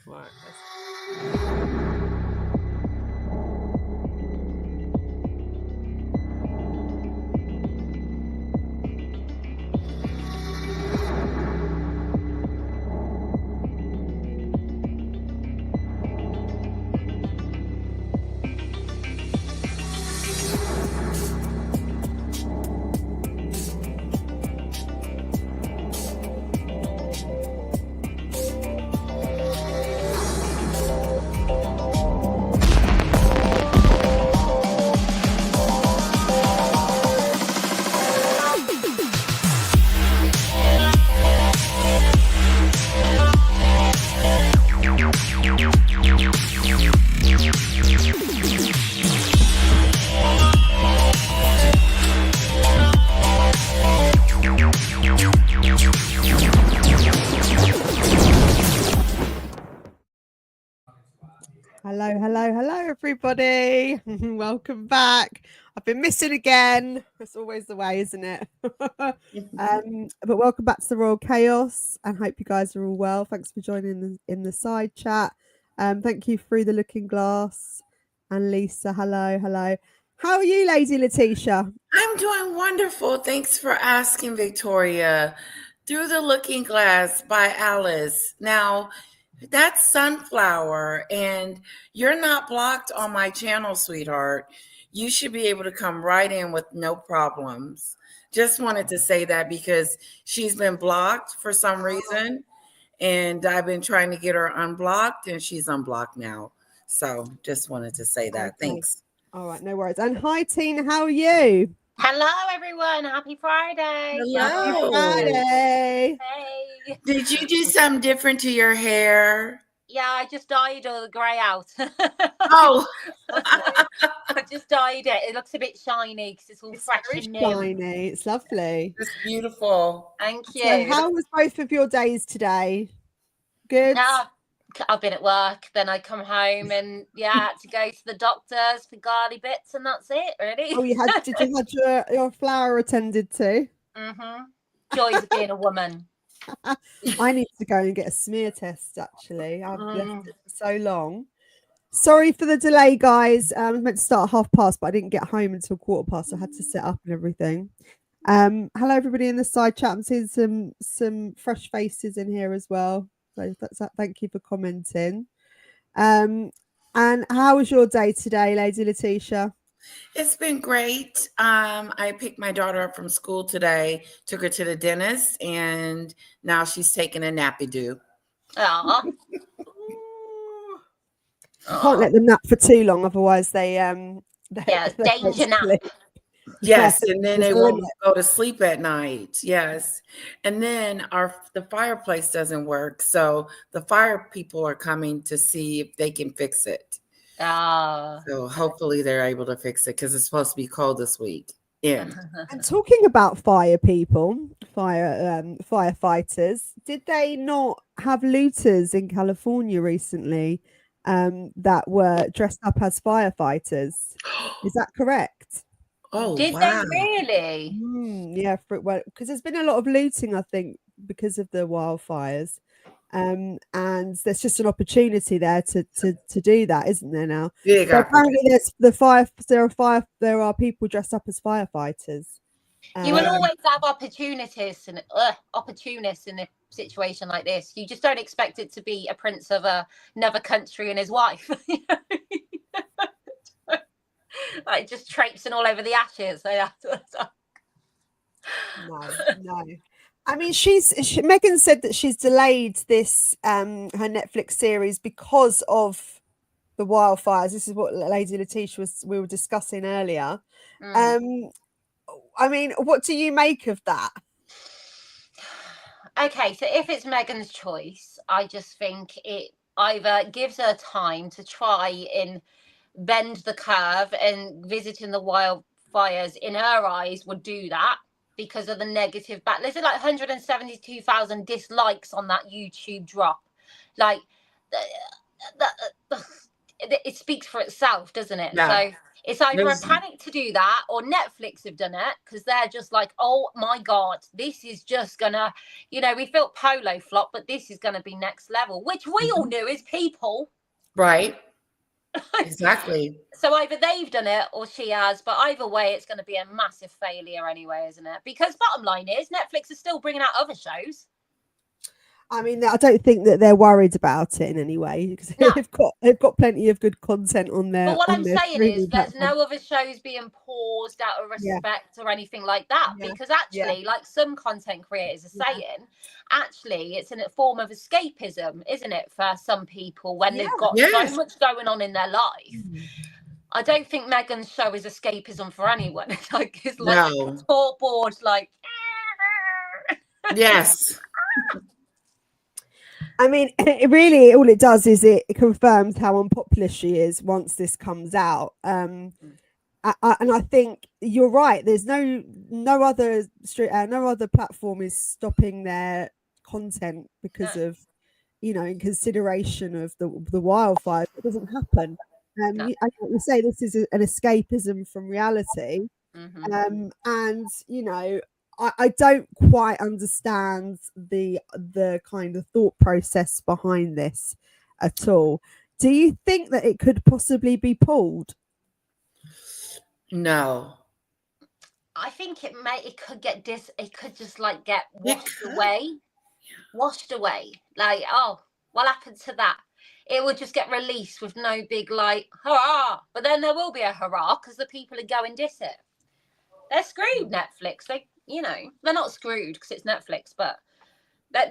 Right. Hello, everybody. Welcome back. I've been missing again. It's always the way, isn't it? But welcome back to the Royal Chaos, and hope you guys are all well. Thanks for joining in the side chat. Thank you, Through the Looking Glass, and Lisa. Hello. How are you, Lady Letitia? I'm doing wonderful. Thanks for asking, Victoria. Through the Looking Glass by Alice. Now, that's Sunflower, and you're not blocked on my channel, sweetheart. You should be able to come right in with no problems. Just wanted to say that because she's been blocked for some reason, and I've been trying to get her unblocked, and she's unblocked now. So just wanted to say that. Okay. Thanks. All right, no worries. And hi, Tina. How are you? Hello, everyone. Happy Friday. Hello. Friday. Hey. Did you do something different to your hair? Yeah, I just dyed all the grey out. Oh. I just dyed it. It looks a bit shiny because it's all fresh and new. Shiny. It's lovely. It's beautiful. Thank you. So how was both of your days today? Good? No, I've been at work, then I come home and I had to go to the doctors for garly bits, and that's it, really. Oh, did you have your flower attended to? Joys of being a woman. I need to go and get a smear test, actually. I've left it for so long. Sorry for the delay, guys. I was meant to start at 1:30, but I didn't get home until 1:15, so I had to set up and everything. Hello, everybody in the side chat. I'm seeing some fresh faces in here as well. So thank you for commenting. And how was your day today, Lady Letitia? It's been great. I picked my daughter up from school today, took her to the dentist, and now she's taking a nappy do. Aww. Can't let them nap for too long, otherwise they danger nap. Yes, and then they won't go to sleep at night. Yes, and then the fireplace doesn't work, so the fire people are coming to see if they can fix it. So hopefully they're able to fix it because it's supposed to be cold this week. And talking about fire people, firefighters, did they not have looters in California recently that were dressed up as firefighters? Is that correct? Oh, did wow. they really? Yeah, because there's been a lot of looting, I think, because of the wildfires. And there's just an opportunity there to do that, isn't there now? Yeah, so apparently there are people dressed up as firefighters. You will always have opportunists in a situation like this. You just don't expect it to be a prince of another country and his wife. Like just traipsing all over the ashes. No. I mean, Megan said that she's delayed this her Netflix series because of the wildfires. This is what Lady Letitia we were discussing earlier. I mean, what do you make of that? Okay, so if it's Megan's choice, I just think it either gives her time to try and bend the curve, and visiting the wildfires in her eyes would do that because of the negative back. There's like 172,000 dislikes on that YouTube drop. Like, it speaks for itself, doesn't it? Yeah. So It's either a panic to do that, or Netflix have done it because they're just like, oh my God, this is just gonna, we felt Polo flop, but this is gonna be next level, which we all knew as people. Right. Exactly. So either they've done it or she has, but either way, it's going to be a massive failure anyway, isn't it? Because bottom line is, Netflix is still bringing out other shows. I mean, I don't think that they're worried about it in any way because they've got plenty of good content on there. But what I'm saying is, there's no other shows being paused out of respect or anything like that, because actually, like some content creators are saying, actually, it's in a form of escapism, isn't it, for some people when they've got so much going on in their life. I don't think Meghan's show is escapism for anyone. It's like a sport board, like. Yes. I mean, it really, all it does is it confirms how unpopular she is once this comes out. And I think you're right. There's no other platform is stopping their content because of, in consideration of the wildfire. It doesn't happen. I would say this is an escapism from reality. And I don't quite understand the kind of thought process behind this at all. Do you think that it could possibly be pulled? No. I think it could just like get washed away. Like, oh, what happened to that? It would just get released with no big like hurrah. But then there will be a hurrah because the people are going diss it. They're screwed, Netflix. They're not screwed because it's Netflix, but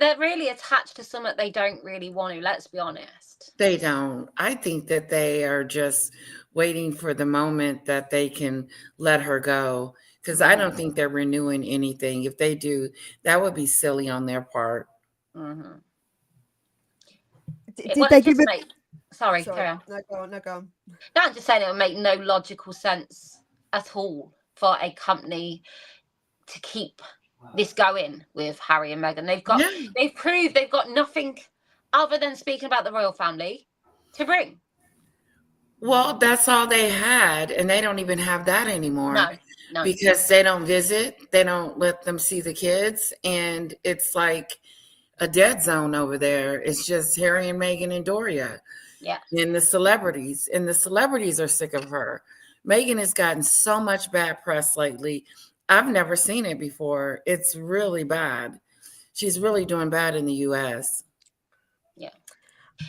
they're really attached to something they don't really want to, let's be honest. They don't. I think that they are just waiting for the moment that they can let her go, because I don't think they're renewing anything. If they do, that would be silly on their part. Mm-hmm. Did they give it? Sorry, carry on. No, go on. No, I'm just saying it would make no logical sense at all for a company to keep this going with Harry and Meghan. They've proved they've got nothing other than speaking about the royal family to bring. Well, that's all they had, and they don't even have that anymore. No. Because they don't visit, they don't let them see the kids, and it's like a dead zone over there. It's just Harry and Meghan and Doria. Yeah. And the celebrities are sick of her. Meghan has gotten so much bad press lately. I've never seen it before. It's really bad. She's really doing bad in the US. Yeah.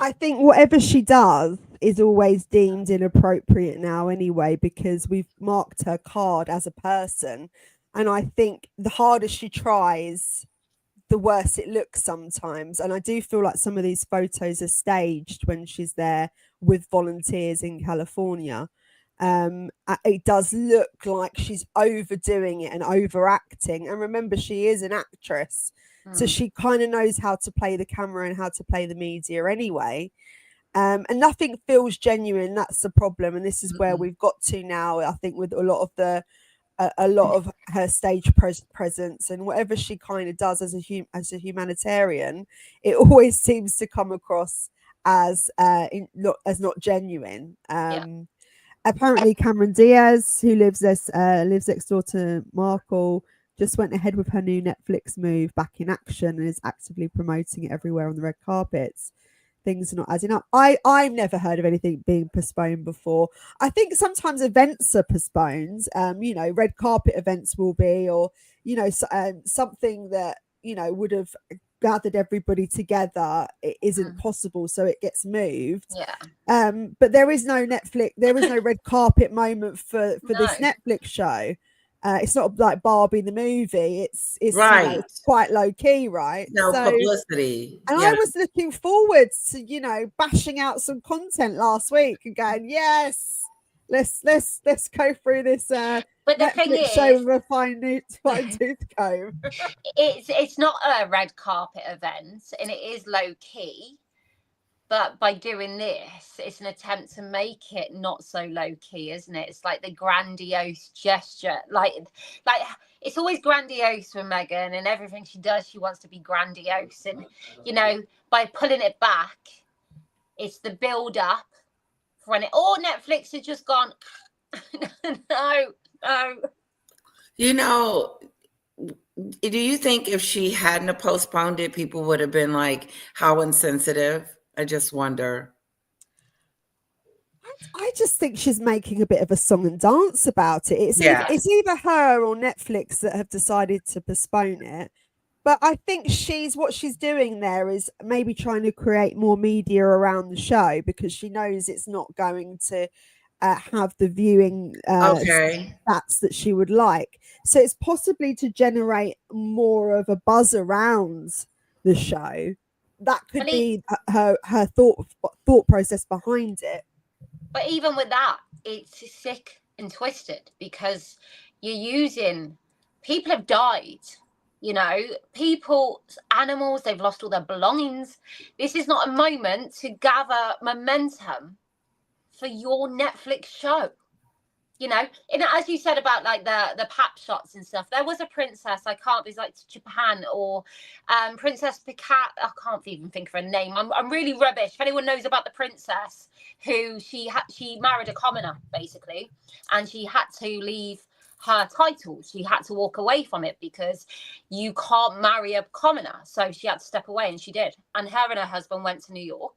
I think whatever she does is always deemed inappropriate now anyway, because we've marked her card as a person. And I think the harder she tries, the worse it looks sometimes. And I do feel like some of these photos are staged when she's there with volunteers in California. It does look like she's overdoing it and overacting. And remember, she is an actress, so she kind of knows how to play the camera and how to play the media anyway. And nothing feels genuine. That's the problem. And this is where we've got to now, I think, with a lot of her stage presence and whatever she kind of does as a humanitarian, it always seems to come across as not genuine. Apparently, Cameron Diaz, who lives next door to Markle, just went ahead with her new Netflix move, Back in Action, and is actively promoting it everywhere on the red carpets. Things are not adding up. I've never heard of anything being postponed before. I think sometimes events are postponed. Red carpet events will be, or something that would have gathered everybody together. It isn't possible, so it gets moved. But there is no red carpet moment for this Netflix show. It's not like Barbie the movie. It's right. Quite low key, right? No publicity. And I was looking forward to bashing out some content last week and going, yes, let's go through this. But the Netflix thing is, show with a fine tooth comb. It's not a red carpet event, and it is low key. But by doing this, it's an attempt to make it not so low key, isn't it? It's like the grandiose gesture. Like it's always grandiose with Meghan, and everything she does, she wants to be grandiose. And, by pulling it back, it's the build up for when Netflix has just gone, No, no. You know, do you think if she hadn't have postponed it, people would have been like, how insensitive? I just wonder. I just think she's making a bit of a song and dance about it. Yeah. It's either her or Netflix that have decided to postpone it. But I think what she's doing there is maybe trying to create more media around the show because she knows it's not going to have the viewing Okay. stats that she would like. So it's possibly to generate more of a buzz around the show. That could be her thought process behind it. But even with that, it's sick and twisted because you're using people have died. You know, people, animals, they've lost all their belongings. This is not a moment to gather momentum for your Netflix show. You know, and as you said about like the pap shots and stuff, there was a princess, I can't, it's like Japan or Princess Picat, I can't even think of her name. I'm really rubbish. If anyone knows about the princess who she married a commoner basically, and she had to leave her title. She had to walk away from it because you can't marry a commoner. So she had to step away, and she did. And her husband went to New York.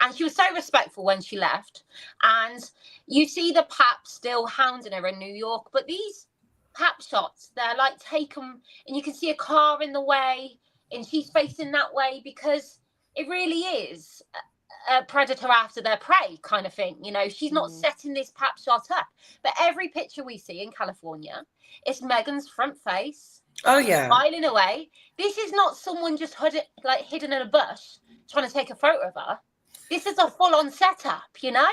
And she was so respectful when she left. And you see the pap still hounding her in New York. But these pap shots, they're like taken, and you can see a car in the way, and she's facing that way because it really is a predator after their prey kind of thing. You know, she's not setting this pap shot up. But every picture we see in California, it's Meghan's front face. Oh, yeah. Smiling away. This is not someone just hidden in a bush trying to take a photo of her. This is a full-on setup, you know?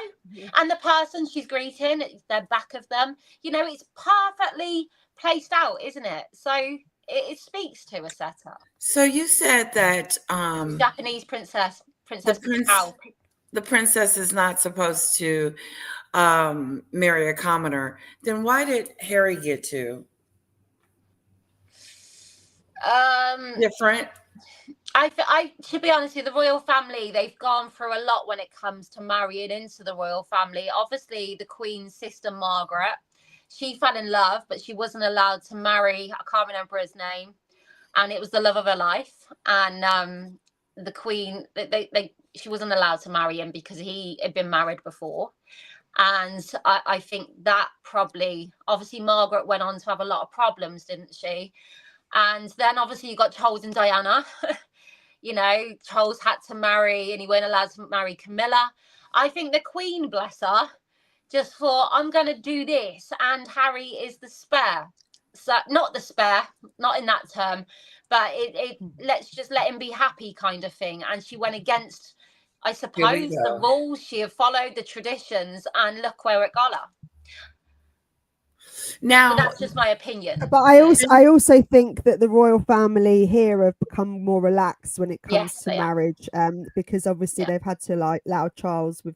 And the person she's greeting, they're back of them. You know, it's perfectly placed out, isn't it? So it speaks to a setup. So you said that Japanese princess the princess is not supposed to marry a commoner. Then why did Harry get to? Different. I to be honest with you, the royal family, they've gone through a lot when it comes to marrying into the royal family. Obviously, the Queen's sister Margaret, she fell in love, but she wasn't allowed to marry. I can't remember his name, and it was the love of her life. And the Queen, she wasn't allowed to marry him because he had been married before. And I think that probably, obviously, Margaret went on to have a lot of problems, didn't she? And then obviously you got Charles and Diana. You know, Charles had to marry, and he weren't allowed to marry Camilla. I think the Queen, bless her, just thought, I'm going to do this. And Harry is the spare. So not the spare, not in that term, but let's just let him be happy kind of thing. And she went against, I suppose, the rules. She had followed the traditions, and look where it got her. Now, but that's just my opinion. But I also think that the royal family here have become more relaxed when it comes to marriage, because obviously they've had to allow Charles with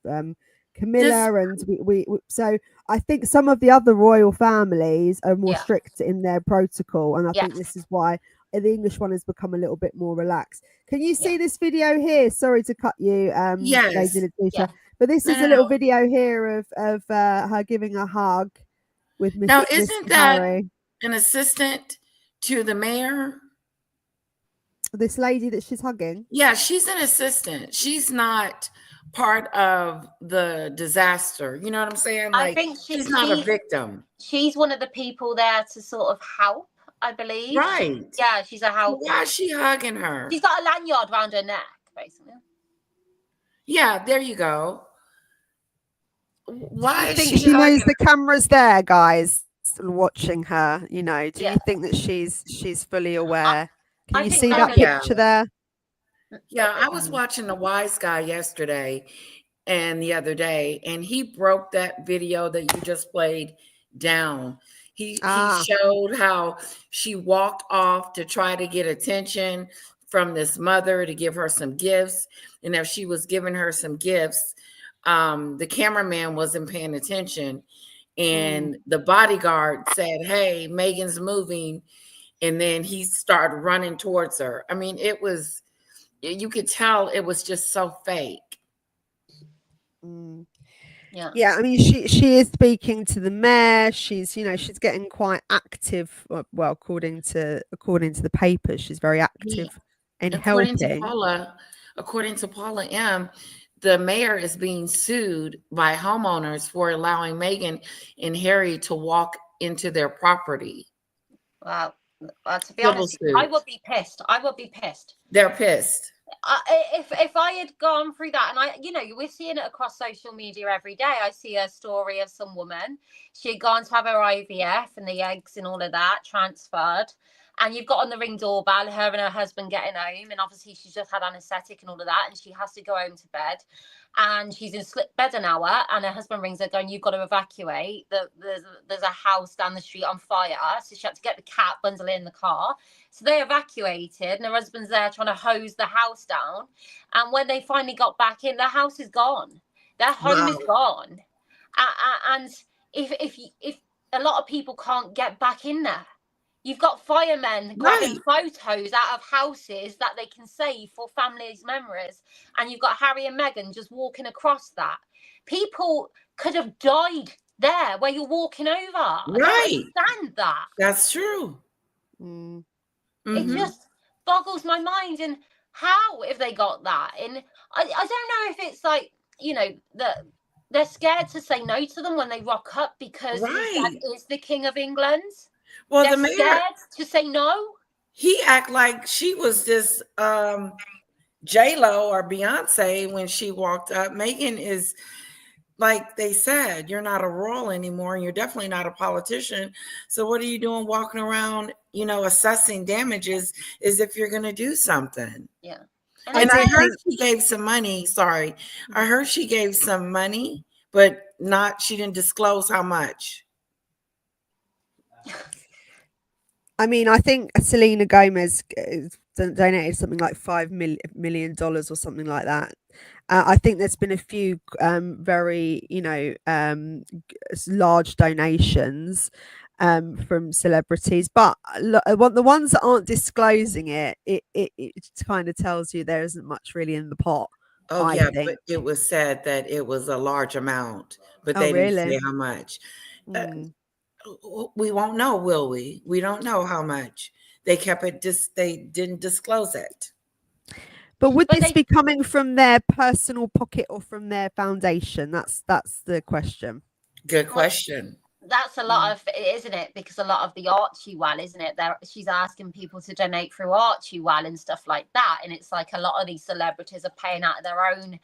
Camilla, and we so I think some of the other royal families are more strict in their protocol, and I think this is why the English one has become a little bit more relaxed. Can you see this video here? Sorry to cut you, Lady Letitia, but this is a little video here of her giving a hug with Mr. Now, isn't that Harry, an assistant to the mayor? This lady that she's hugging? Yeah, she's an assistant. She's not part of the disaster. You know what I'm saying? Like, I think she's not a victim. She's one of the people there to sort of help, I believe. Right. Yeah, she's a help. Why is she hugging her? She's got a lanyard around her neck, basically. Yeah, there you go. Why I think she knows the camera's there, guys, watching her. You know, do you think that she's fully aware? Can you see that picture there? Yeah, I was watching The Wise Guy yesterday and the other day, and he broke that video that you just played down. He showed how she walked off to try to get attention from this mother to give her some gifts, and if she was giving her some gifts, the cameraman wasn't paying attention, and the bodyguard said, "Hey, Megan's moving," and then he started running towards her. I mean, you could tell it was just so fake. Yeah, I mean, she is speaking to the mayor. She's, you know, she's getting quite active. Well, according to the papers, she's very He, active in according to helping. Paula M, the mayor is being sued by homeowners for allowing Meghan and Harry to walk into their property. Well, to be Civil honest, I suit. would be pissed. I would be pissed. They're pissed. If I had gone through that, and we're seeing it across social media every day. I see a story of some woman. She had gone to have her IVF and the eggs and all of that transferred. And you've got on the Ring doorbell, her and her husband getting home. And obviously she's just had anaesthetic and all of that. And she has to go home to bed. And she's in slip bed an hour. And her husband rings her going, you've got to evacuate. There's a house down the street on fire. So she had to get the cat, bundle in the car. So they evacuated. And her husband's there trying to hose the house down. And when they finally got back in, the house is gone. Their home is gone. And if a lot of people can't get back in there. You've got firemen grabbing photos out of houses that they can save for families' memories. And you've got Harry and Meghan just walking across that. People could have died there where you're walking over. I don't understand that. That's true. It just boggles my mind. And how have they got that? And I don't know if it's like, that they're scared to say no to them when they rock up because his dad is the King of England. Well, they're the mayor scared to say no. He act like she was this J-Lo or Beyonce when she walked up. Meghan is, like they said, you're not a royal anymore, and you're definitely not a politician. So what are you doing walking around, assessing damages as if you're going to do something? Yeah. And I heard she gave some money. Sorry. I heard she gave some money, but she didn't disclose how much. I mean, I think Selena Gomez donated something like $5 million or something like that. I think there's been a few very, large donations from celebrities, but the ones that aren't disclosing it kind of tells you there isn't much really in the pot. Oh, yeah, but it was said that it was a large amount, but they didn't say how much. We won't know, will we? We don't know how much. They kept it, they didn't disclose it. But would this be coming from their personal pocket or from their foundation? That's the question. Good question. That's a lot of it, isn't it? Because a lot of the Archie Well, isn't it? She's asking people to donate through Archie Well and stuff like that. And it's like a lot of these celebrities are paying out of their own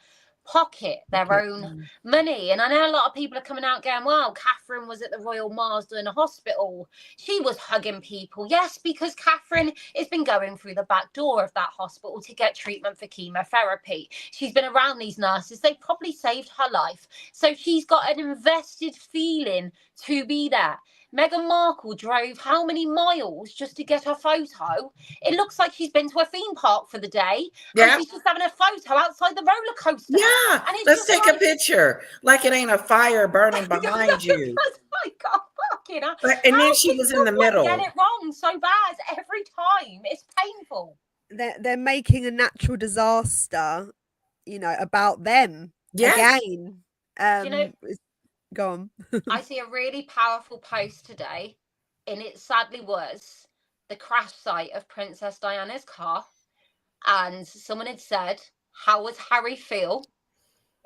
pocket, their own money. And I know a lot of people are coming out going, well, Catherine was at the Royal Marsden Hospital. She was hugging people. Yes, because Catherine has been going through the back door of that hospital to get treatment for chemotherapy. She's been around these nurses. They probably saved her life. So she's got an invested feeling to be there. Meghan Markle drove how many miles just to get her photo? It looks like she's been to a theme park for the day. And she's just having a photo outside the roller coaster. Yeah, and let's take a picture. Like it ain't a fire burning behind you. Oh my God, fucking hell. And then she was in the middle. Get it wrong so bad every time. It's painful. They're making a natural disaster, about them again. Go on. I see a really powerful post today, and it sadly was the crash site of Princess Diana's car. And someone had said, how would Harry feel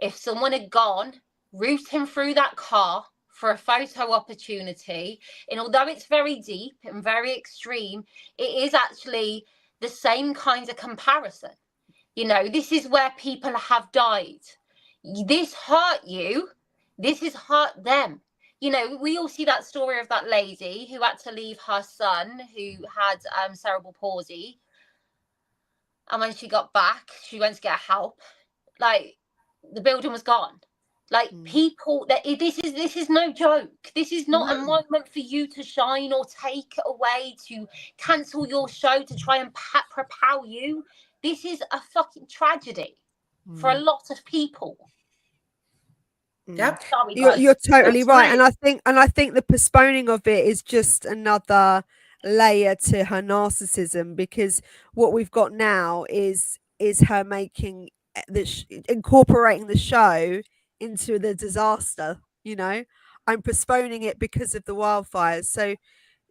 if someone had gone, route him through that car for a photo opportunity? And although it's very deep and very extreme, it is actually the same kind of comparison. This is where people have died. This hurt you. This has hurt them. We all see that story of that lady who had to leave her son who had cerebral palsy. And when she got back, she went to get help. Like, the building was gone. Like, people, this is no joke. This is not a moment for you to shine or take away, to cancel your show, to try and propel you. This is a fucking tragedy for a lot of people. Yep. You're totally right. And I think the postponing of it is just another layer to her narcissism, because what we've got now is her making incorporating the show into the disaster. I'm postponing it because of the wildfires. So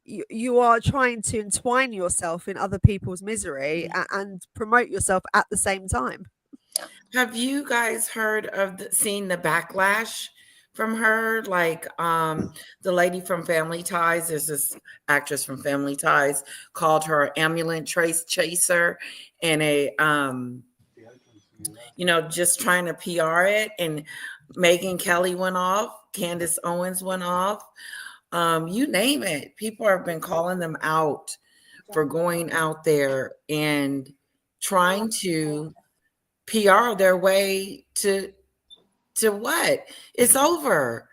you are trying to entwine yourself in other people's misery and promote yourself at the same time. Have you guys heard of seen the backlash from her? Like the lady from Family Ties, there's this actress from Family Ties called her ambulance trace chaser, and just trying to PR it. And Megyn Kelly went off, Candace Owens went off. You name it. People have been calling them out for going out there and trying to PR their way to what? It's over.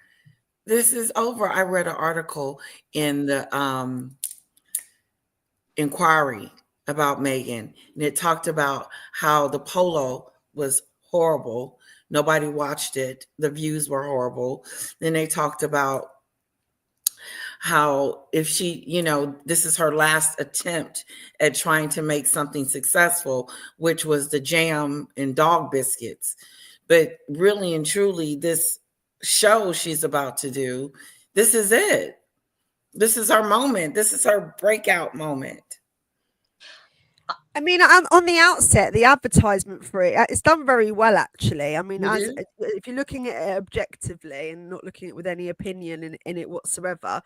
This is over. I read an article in the Inquiry about Megyn, and it talked about how the polo was horrible. Nobody watched it. The views were horrible. Then they talked about how if she, this is her last attempt at trying to make something successful, which was the jam and dog biscuits. But really and truly, this show she's about to do, this is it. This is her moment. This is her breakout moment. I mean, on the outset, the advertisement for it's done very well, actually. I mean, if you're looking at it objectively and not looking at it with any opinion in it whatsoever,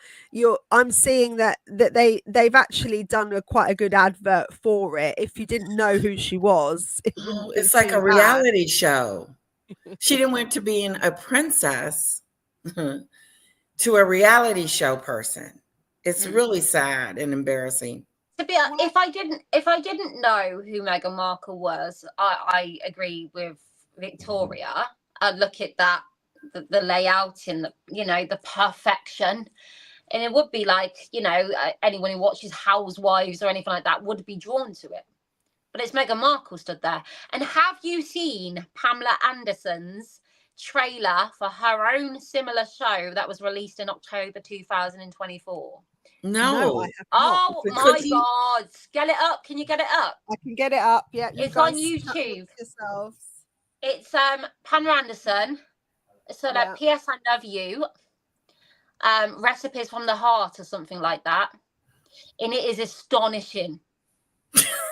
I'm seeing that they've actually done quite a good advert for it. If you didn't know who she was, it's like a reality show. She didn't went to being a princess to a reality show person. It's really sad and embarrassing. If I didn't know who Meghan Markle was, I agree with Victoria. I look at that, the layout and the perfection, and it would be like anyone who watches Housewives or anything like that would be drawn to it. But it's Meghan Markle stood there. And have you seen Pamela Anderson's trailer for her own similar show that was released in October 2024? No. I have not. Oh my God. Get it up. Can you get it up? I can get it up. Yeah. It's on YouTube. Yourselves. It's Pamela Anderson. So like P.S. I Love You. Recipes from the Heart or something like that. And it is astonishing.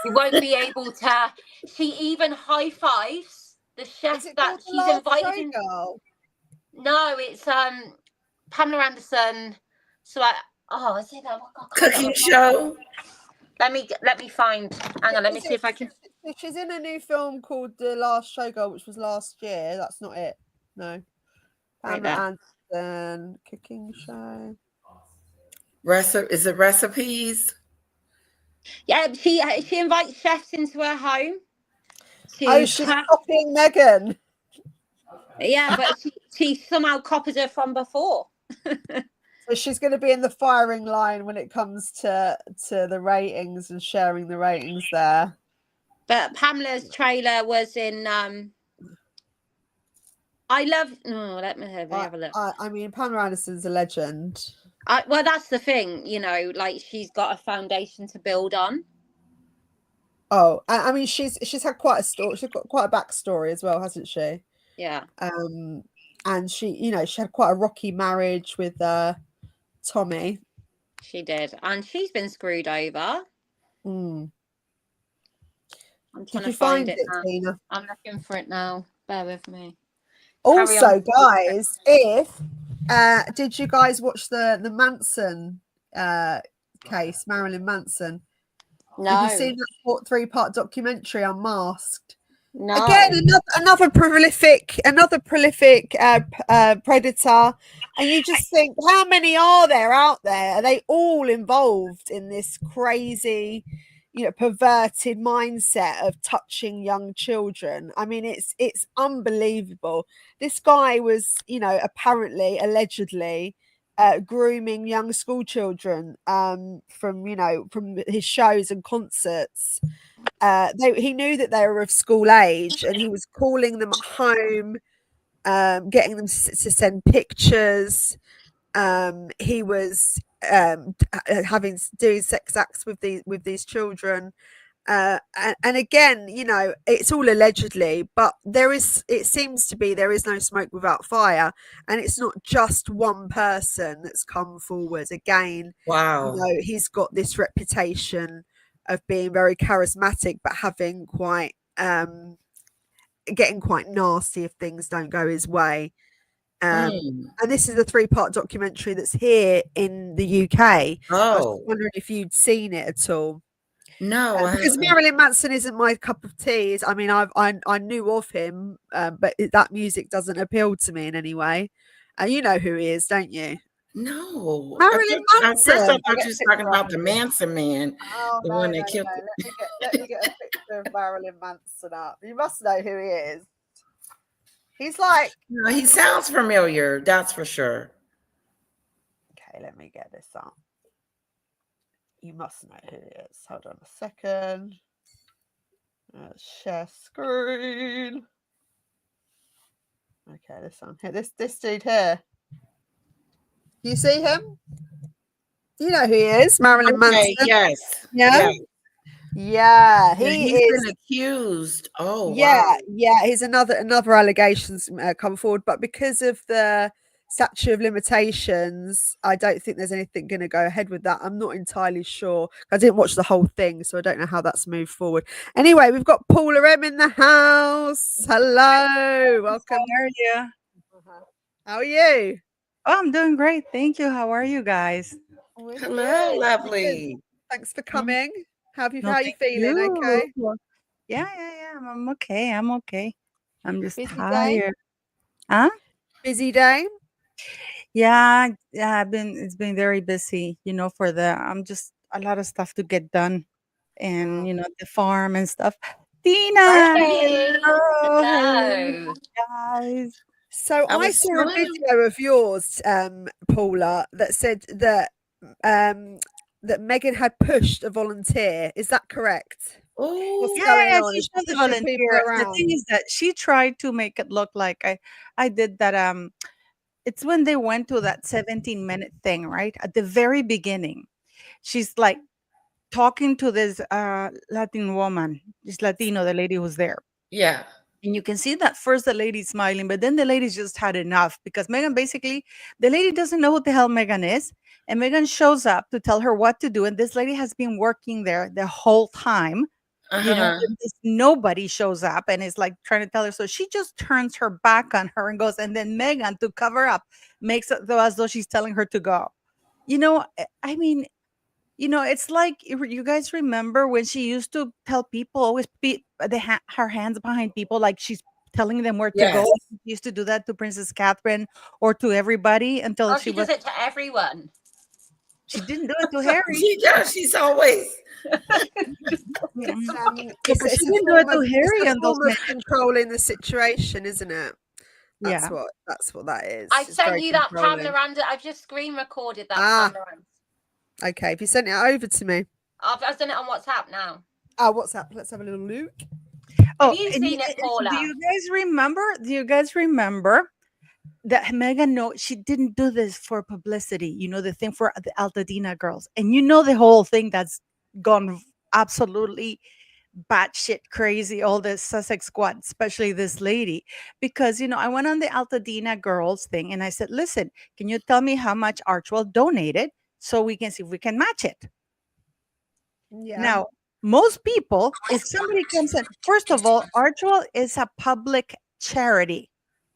You won't be able to. She even high fives the chef that she's invited in. No, it's Pamela Anderson. So is it that cooking show? Let me find. Hang on, let me see if I can. She's in a new film called The Last Showgirl, which was last year. That's not it. No. Pamela Anderson cooking show. Is it recipes? Yeah, she invites chefs into her home. She's copying Meghan. Yeah, but she somehow copies her from before. So she's going to be in the firing line when it comes to the ratings and sharing the ratings there. But Pamela's trailer was in let me have a look. I mean, Pamela Anderson's a legend. Well, that's the thing, like she's got a foundation to build on. Oh, I mean, she's had quite a story. She's got quite a backstory as well, hasn't she? Yeah. And she had quite a rocky marriage with Tommy. She did, and she's been screwed over. I'm trying to find it now. Tina? I'm looking for it now. Bear with me. Also, guys, did you guys watch the Manson case, Marilyn Manson? No. Have you seen that 3-part documentary, Unmasked? No. Again, another prolific predator, and you just think, how many are there out there? Are they all involved in this crazy, perverted mindset of touching young children? I mean, it's unbelievable. This guy was, allegedly grooming young school children from his shows and concerts. He knew that they were of school age, and he was calling them at home, getting them to send pictures. He was doing sex acts with these children, And again, you know, it's all allegedly, but it seems to be there is no smoke without fire, and it's not just one person that's come forward. Again, you Wow. know, he's got this reputation of being very charismatic, but having quite getting quite nasty if things don't go his way. Mm. And this is a 3-part documentary that's here in the UK. I was Oh, wondering if you'd seen it at all. no, I Because haven't. Marilyn Manson isn't my cup of tea. I mean, I knew of him, but that music doesn't appeal to me in any way. And you know who he is, don't you? No. Marilyn At first I Manson. I'll thought get you a was talking picture up about of the him. Manson man, Oh the no, one no, that killed. no. Let me get a picture of Marilyn Manson up. You must know who he is. He's like, No, he sounds familiar, that's for sure. okay, let me get this up. You must know who he is. Hold on a second. Share screen. Okay, this one here. This dude here. You see him? You know who he is, Marilyn Okay, Manson. yes. Yeah, Yeah. yeah. Yeah, He he's is. been accused. Oh, Yeah, wow. yeah. He's another allegations come forward, but because of the statute of limitations, I don't think there's anything going to go ahead with that. I'm not entirely sure. I didn't watch the whole thing, so I don't know how that's moved forward. Anyway, we've got Paula M in the house. Hello, welcome. How are you? How are you? Oh, I'm doing great. Thank you. How are you guys? We're Hello, good. We're good. lovely. Thanks for Mm, coming. How No, are you thank feeling? you. Okay. Yeah. I'm okay. I'm okay. I'm just Busy day? tired. Huh? Busy day? Yeah. It's been very busy, for I'm just a lot of stuff to get done and, Wow. the farm and stuff. Tina, Hey, hello, hello. guys. So I I was saw a telling him. video of yours, Paula, that said um, that Megan had pushed a volunteer. Is that correct? What's Oh, going Yeah, on? she Is she was a pushing people volunteer. The thing around? is that she tried to make it look like I did that. It's when they went to that 17-minute thing, right? At the very beginning. She's like talking to this Latin woman, this Latino, the lady who's there. yeah. And you can see that first the lady's smiling, but then the lady's just had enough because Megan basically, the lady doesn't know who the hell Megan is. And Megan shows up to tell her what to do. And this lady has been working there the whole time. Uh-huh. And nobody shows up and is like trying to tell her. So she just turns her back on her and goes. And then Megan, to cover up, makes it as though she's telling her to go. I mean, it's like you guys remember when she used to tell people always be her hands behind people, like she's telling them where to Yes. go. She used to do that to Princess Catherine or to everybody until Oh, she she was. does it to everyone. She didn't do it to Harry. She does. She's always. Mm-mm. No, but she It's a didn't do it form to of Harry on those minutes. controlling the situation, isn't it? Yeah. That's what that is. I It's sent very you that Pam controlling. Miranda. I've just screen recorded that Ah. Pam Miranda. Okay, if you sent it over to me. I've done it on WhatsApp now. Oh, WhatsApp. Let's have a little look. Have you seen it, Paula? Do you guys remember? That Megan, no, she didn't do this for publicity. The thing for the Altadena girls. And the whole thing that's gone absolutely batshit crazy, all the Sussex squad, especially this lady. Because, I went on the Altadena girls thing and I said, listen, can you tell me how much Archwell donated so we can see if we can match it? Yeah. Now, most people, if somebody comes in, first of all, Archwell is a public charity.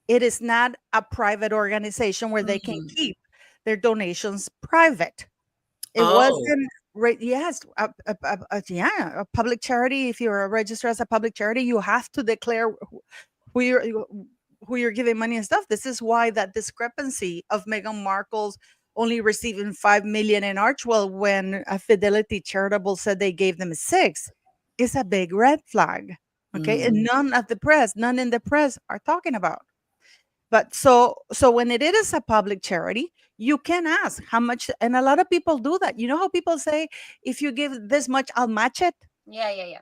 It is not a private organization where they can keep their donations private. It wasn't yes, a public charity. If you're registered as a public charity, you have to declare who you're giving money and stuff. This is why that discrepancy of Meghan Markle's only receiving 5 million in Archwell when a Fidelity Charitable said they gave them 6 is a big red flag. Okay, and none in the press are talking about. But so when it is a public charity, you can ask how much, and a lot of people do that. You know how people say, if you give this much, I'll match it? Yeah.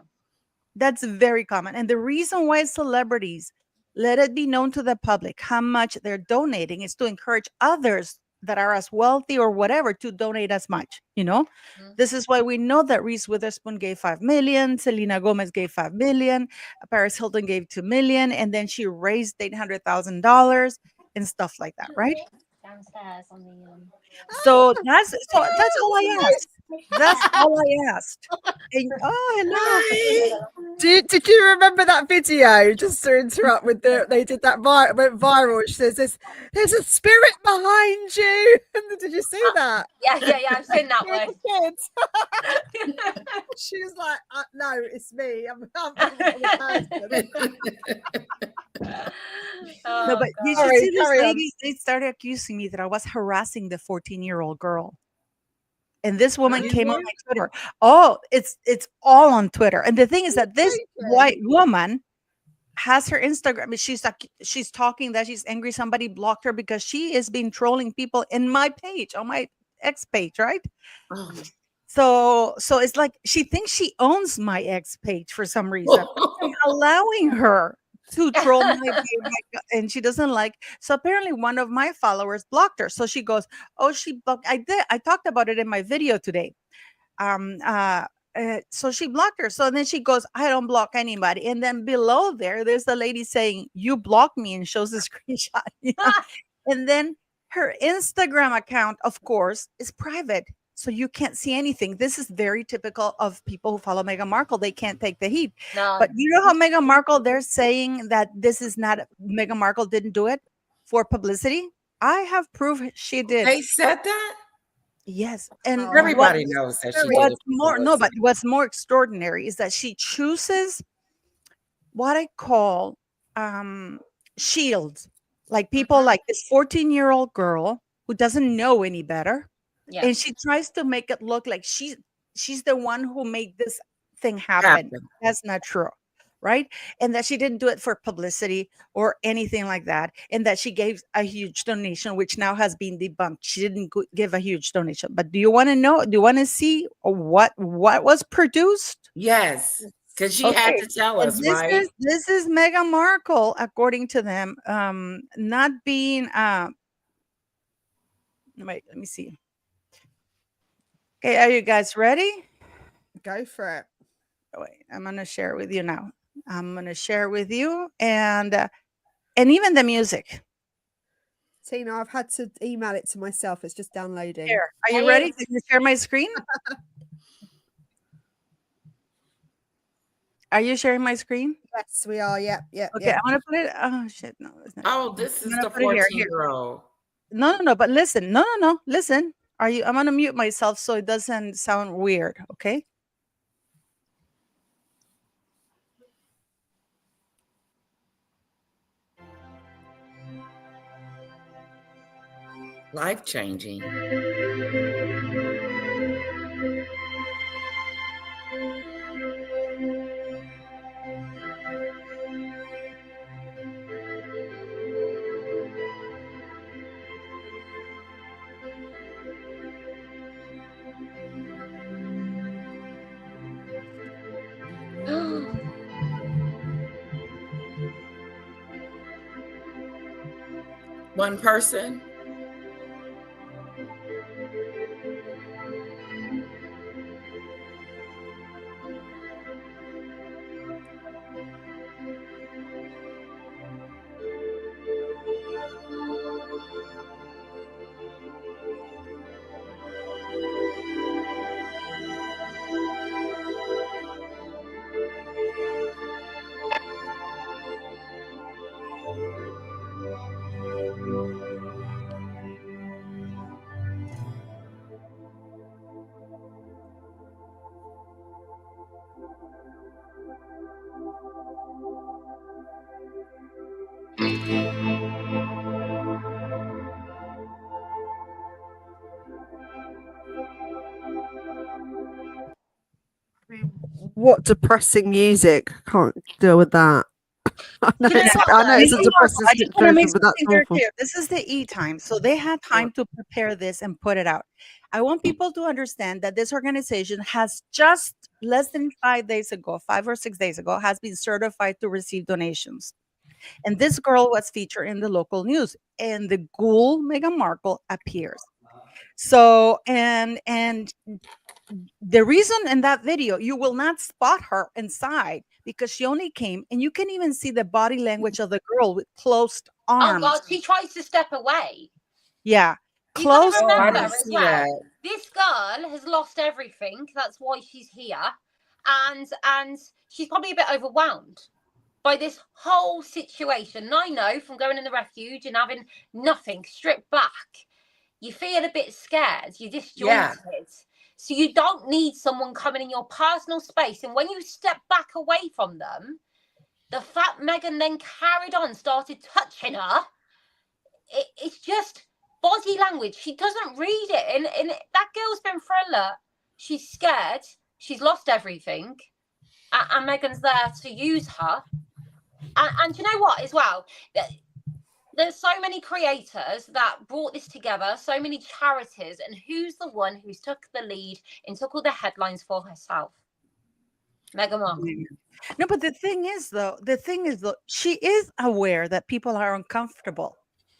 That's very common. And the reason why celebrities let it be known to the public how much they're donating is to encourage others that are as wealthy or whatever to donate as much, Mhm. This is why we know that Reese Witherspoon gave 5 million, Selena Gomez gave 5 million, Paris Hilton gave 2 million, and then she raised $800,000 and stuff like that, right? Downstairs on the So that's all I asked. That's all I asked. And, oh, hello. Hi. Did you remember that video? Just to interrupt with they did that went viral. She says there's a spirit behind you. Did you see that? Yeah, I've seen that Yeah, one. kids. She was like, "No, it's me. I'm a person." No, but you should Sorry, see these carry on. ladies. They started accusing me that I was harassing the 14-year-old girl. And this woman came on my Twitter. Oh, it's all on Twitter. And the thing is that this white woman has her Instagram. She's talking that she's angry. Somebody blocked her because she is been trolling people in my page, on my ex page, right? Oh. So it's like she thinks she owns my ex page for some reason. I'm allowing her to troll my page, and she doesn't like. So apparently one of my followers blocked her. So she goes, "Oh, she blocked." I talked about it in my video today. So she blocked her. So then she goes, "I don't block anybody." And then below there's a lady saying, "You blocked me," and shows the screenshot. And then her Instagram account, of course, is private. So you can't see anything. This is very typical of people who follow Meghan Markle. They can't take the heat. No. But you know how Meghan Markle, they're saying that this is not, Meghan Markle didn't do it for publicity. I have proof she did. They said that? Yes. And everybody knows that she did it. But what's more extraordinary is that she chooses what I call shields. Like people like this 14-year-old girl who doesn't know any better. Yeah. And she tries to make it look like she's the one who made this thing happen. That's not true, right? And that she didn't do it for publicity or anything like that. And that she gave a huge donation, which now has been debunked. She didn't give a huge donation. But do you want to know? Do you want to see what was produced? Yes, because she had to tell us, right? This is Meghan Markle, according to them, not being. Wait, let me see. Okay, are you guys ready? Go for it. Wait, I'm gonna share it with you now. I'm gonna share it with you, and even the music. Tina, I've had to email it to myself. It's just downloading. Here, are you ready? Can you share my screen? Are you sharing my screen? Yes, we are. Yep. Okay, I'm gonna put it. Oh shit, no, it's not. Oh, this is the 14-year-old. No, but listen. No, listen. I'm gonna mute myself so it doesn't sound weird, okay? Life-changing. One person. What depressing music? Can't deal with that. I know it's a depressing situation, but that's awful. This is the E time. So they had time to prepare this and put it out. I want people to understand that this organization has just less than 5 days ago, 5 or 6 days ago, has been certified to receive donations. And this girl was featured in the local news, and the ghoul Meghan Markle appears. So, and the reason in that video, you will not spot her inside because she only came, and you can even see the body language of the girl with closed Oh arms. God, she tries to step away. Yeah. You got Closed to Oh, I remember didn't as see well. that. This girl has lost everything. That's why she's here, and she's probably a bit overwhelmed by this whole situation. And I know from going in the refuge and having nothing stripped back, you feel a bit scared. You're disjointed. So you don't need someone coming in your personal space. And when you step back away from them, the fact Meghan then carried on, started touching her, it's just body language. She doesn't read it. And that girl's been through a lot. She's scared. She's lost everything. And Meghan's there to use her. And you know what, as well? There's so many creators that brought this together, so many charities, and who's the one who's took the lead and took all the headlines for herself? Meghan Markle. No, but the thing is, though, she is aware that people are uncomfortable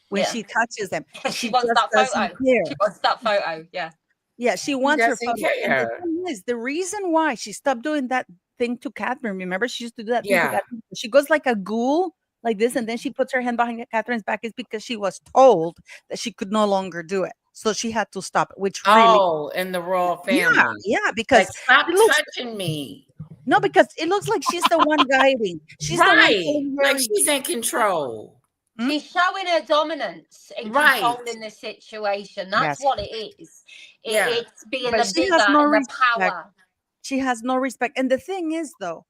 when she touches them. She wants just that doesn't photo. care. She wants that photo. Yeah. Yeah, she wants her doesn't photo. And the care. thing is, the reason why she stopped doing that thing to Catherine, remember, she used to do that thing to Yeah. Catherine. She goes like a ghoul, like this, and then she puts her hand behind Catherine's back, is because she was told that she could no longer do it. So she had to stop it, which really, Oh, in the royal family. yeah, because Like, stop it looks, touching me. no, because it looks like she's the one guiding. She's the one Right. telling Like Harry- she's in control. She's showing her dominance and Right. controlling the situation. That's Yes. what it is. Yeah. It's being But the she bigger has no and the respect. power. She has no respect. And the thing is, though,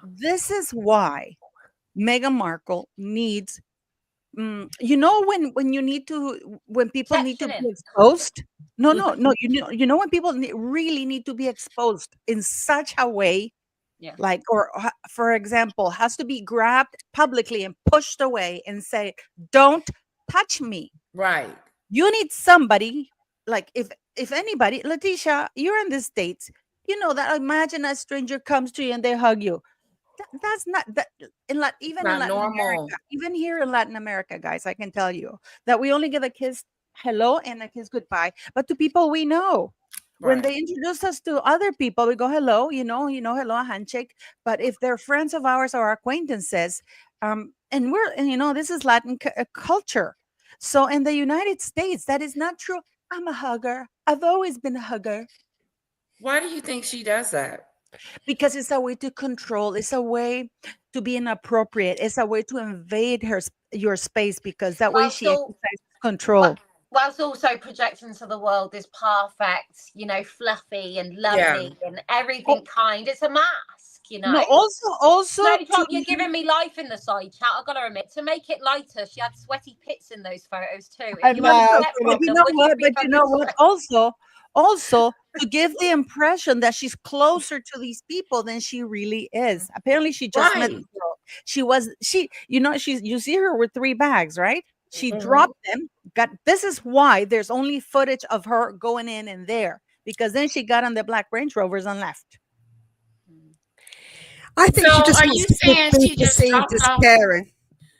this is why Meghan Markle needs, you know, when you need to, when people need to be Sectioning. exposed. No. You know when people really need to be exposed in such a way, Yeah. like, or for example, has to be grabbed publicly and pushed away and say, "Don't touch me." Right. You need somebody, like, if anybody, Letitia, you're in the States, you know that, imagine a stranger comes to you and they hug you. That's not that even in Not Latin normal. America, even here in Latin America, guys, I can tell you that we only give a kiss hello and a kiss goodbye, but to people we know. When Right. they introduce us to other people, we go hello, hello, a handshake. But if they're friends of ours or acquaintances, and this is Latin culture. So in the United States, that is not true. I'm a hugger. I've always been a hugger. Why do you think she does that? Because it's a way to control. It's a way to be inappropriate. It's a way to invade your space, because that way she exercises control. Whilst also projecting to the world this perfect, fluffy and lovely and everything kind. It's a mask, No, also you're giving me life in the side chat. I gotta admit, to make it lighter, she had sweaty pits in those photos too. But you know what? Also to give the impression that she's closer to these people than she really is. Apparently, she just met the girl. You see her with 3 bags, right? She dropped them. This is why there's only footage of her going in and there, because then she got on the black Range Rovers and left. I think she just are wants you to saying be she just perceived dropped as off? caring.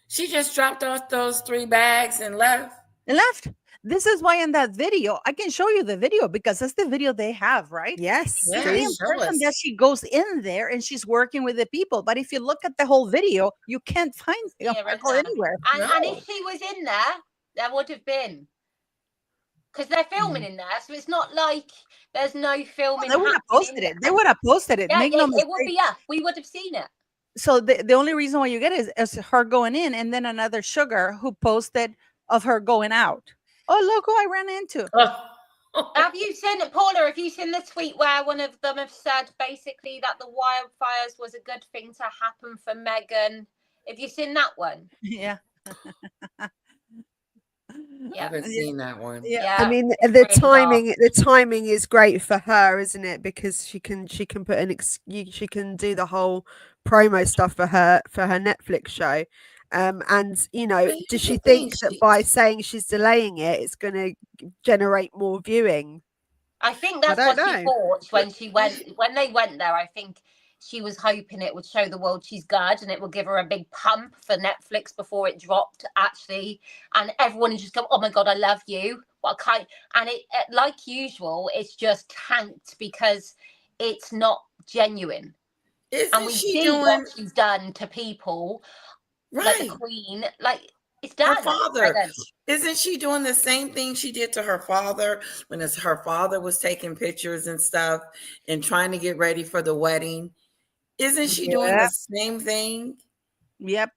She just dropped off those 3 bags and left. This is why in that video, I can show you the video, because that's the video they have, right? Yes. You see the impression that she goes in there and she's working with the people. But if you look at the whole video, you can't find Markle anywhere. And if she was in there would have been. Because they're filming in there. So it's not like there's no filming. They would have posted it. They would have posted it. Yeah, Make no it mistake. would be we would have seen it. So the only reason why you get it is her going in, and then another sugar who posted of her going out. Oh, look who I ran into. Have you seen it, Paula? Have you seen the tweet where one of them have said basically that the wildfires was a good thing to happen for Meghan? Have you seen that one? Yeah. I haven't seen that one. Yeah. I mean, the timing is great for her, isn't it? Because she can put she can do the whole promo stuff for her Netflix show. And does she think that by saying she's delaying it, it's going to generate more viewing? I think that's what she thought when they went there. I think she was hoping it would show the world she's good and it would give her a big pump for Netflix before it dropped, actually. And everyone would just go, oh my God, I love you. But I can't. And it, like usual, it's just tanked because it's not genuine. And we see what she's done to people, like the Queen, like it's done. Her father. Isn't she doing the same thing she did to her father when her father was taking pictures and stuff and trying to get ready for the wedding? Isn't she doing the same thing? Yep.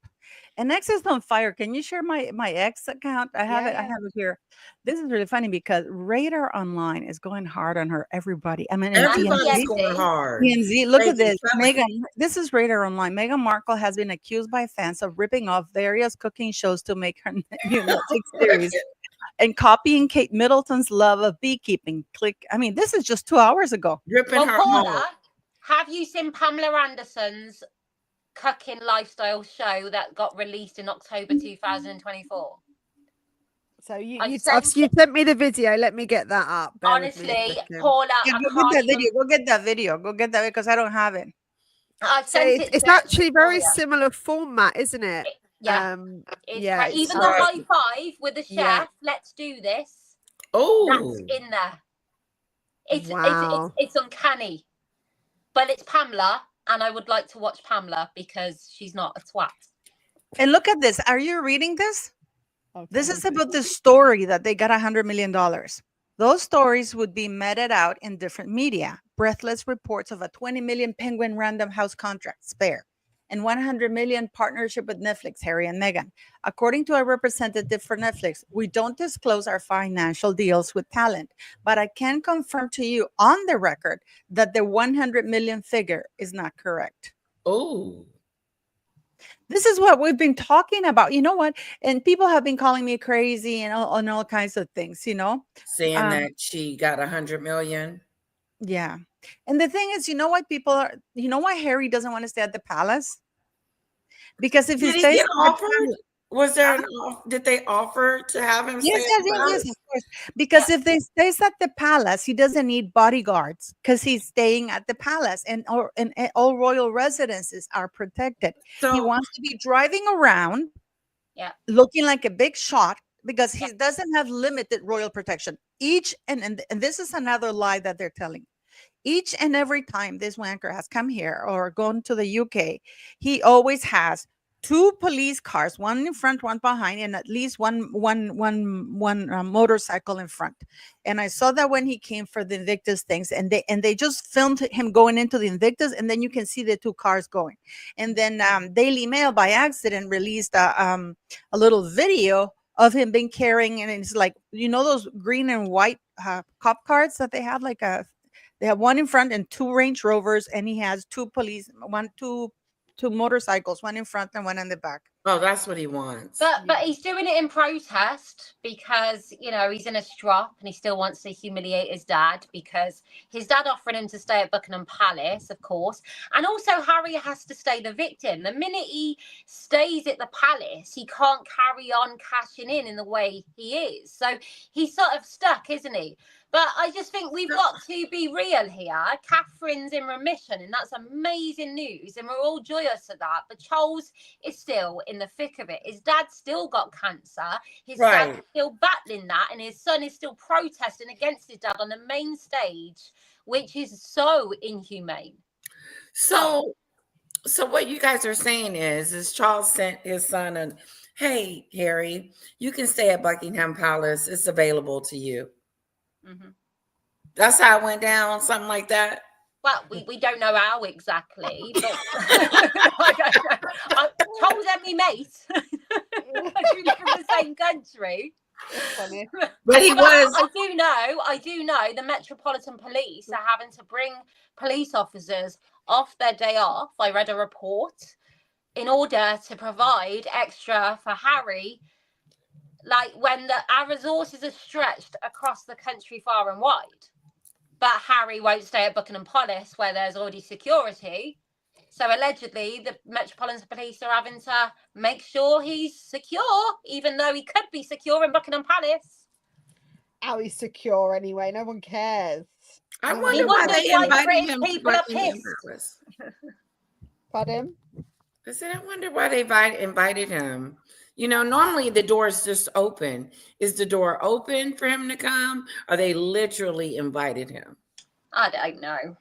And X is on fire. Can you share my X account? I have it here. This is really funny because Radar Online is going hard on her. Everybody. I mean, everybody's going hard. TMZ, look at this. Meghan, this is Radar Online. Meghan Markle has been accused by fans of ripping off various cooking shows to make her new Netflix series and copying Kate Middleton's love of beekeeping. I mean, this is just 2 hours ago. Ripping her off. Have you seen Pamela Anderson's cooking lifestyle show that got released in October 2024? So you sent me the video. Let me get that up. Honestly, Paula, Go get that video because I don't have it. I sent it. It's actually very similar format, isn't it? Even the high five with the chef. Let's do this. Oh, that's in there. It's uncanny, but it's Pamela. And I would like to watch Pamela because she's not a twat. And look at this. Are you reading this? Okay. This is about the story that they got $100 million. Those stories would be meted out in different media. Breathless reports of a 20 million Penguin Random House contract, Spare, and 100 million partnership with Netflix, Harry and Meghan. According to a representative for Netflix, we don't disclose our financial deals with talent, but I can confirm to you on the record that the 100 million figure is not correct. Oh. This is what we've been talking about. You know what? And people have been calling me crazy and all kinds of things, you know? Saying that she got 100 million. Yeah. And the thing is, you know what people are, you know why Harry doesn't want to stay at the palace? Because if he stays, was there did they offer to have him stay at the palace? Yes, of course. Because if they stays at the palace, he doesn't need bodyguards because he's staying at the palace, and all royal residences are protected. So he wants to be driving around, looking like a big shot because he doesn't have limited royal protection. And this is another lie that they're telling. Each and every time this wanker has come here or gone to the UK, he always has 2 police cars, one in front, one behind, and at least one motorcycle in front. And I saw that when he came for the Invictus things, and they just filmed him going into the Invictus, and then you can see the 2 cars going. And then Daily Mail by accident released a little video of him being carrying, and it's like, you know, those green and white cop cars that they have, they have one in front and 2 Range Rovers, and he has 2 police, two motorcycles, one in front and one in the back. Oh, that's what he wants. But he's doing it in protest because, you know, he's in a strop and he still wants to humiliate his dad because his dad offered him to stay at Buckingham Palace, of course. And also Harry has to stay the victim. The minute he stays at the palace, he can't carry on cashing in the way he is. So he's sort of stuck, isn't he? But I just think we've got to be real here. Catherine's in remission, and that's amazing news, and we're all joyous at that. But Charles is still in the thick of it. His dad still got cancer. His dad's still battling that, and his son is still protesting against his dad on the main stage, which is so inhumane. So what you guys are saying is Charles sent his son and, hey, Harry, you can stay at Buckingham Palace. It's available to you. Mm-hmm. That's how it went down, something like that. Well, we don't know how exactly, but I told my mate from the same country. But he was. I do know the Metropolitan Police are having to bring police officers off their day off. I read a report in order to provide extra for Harry. Like when our resources are stretched across the country far and wide, but Harry won't stay at Buckingham Palace where there's already security. So allegedly the Metropolitan Police are having to make sure he's secure, even though he could be secure in Buckingham Palace. how he's secure anyway. No one cares. I No one wonder why wonders they why the invited British him to people are Buckingham pissed. Palace. Pardon? I said, I wonder why they invited him. You know, normally the door is just open. Is the door open for him to come? Or they literally invited him? I don't know.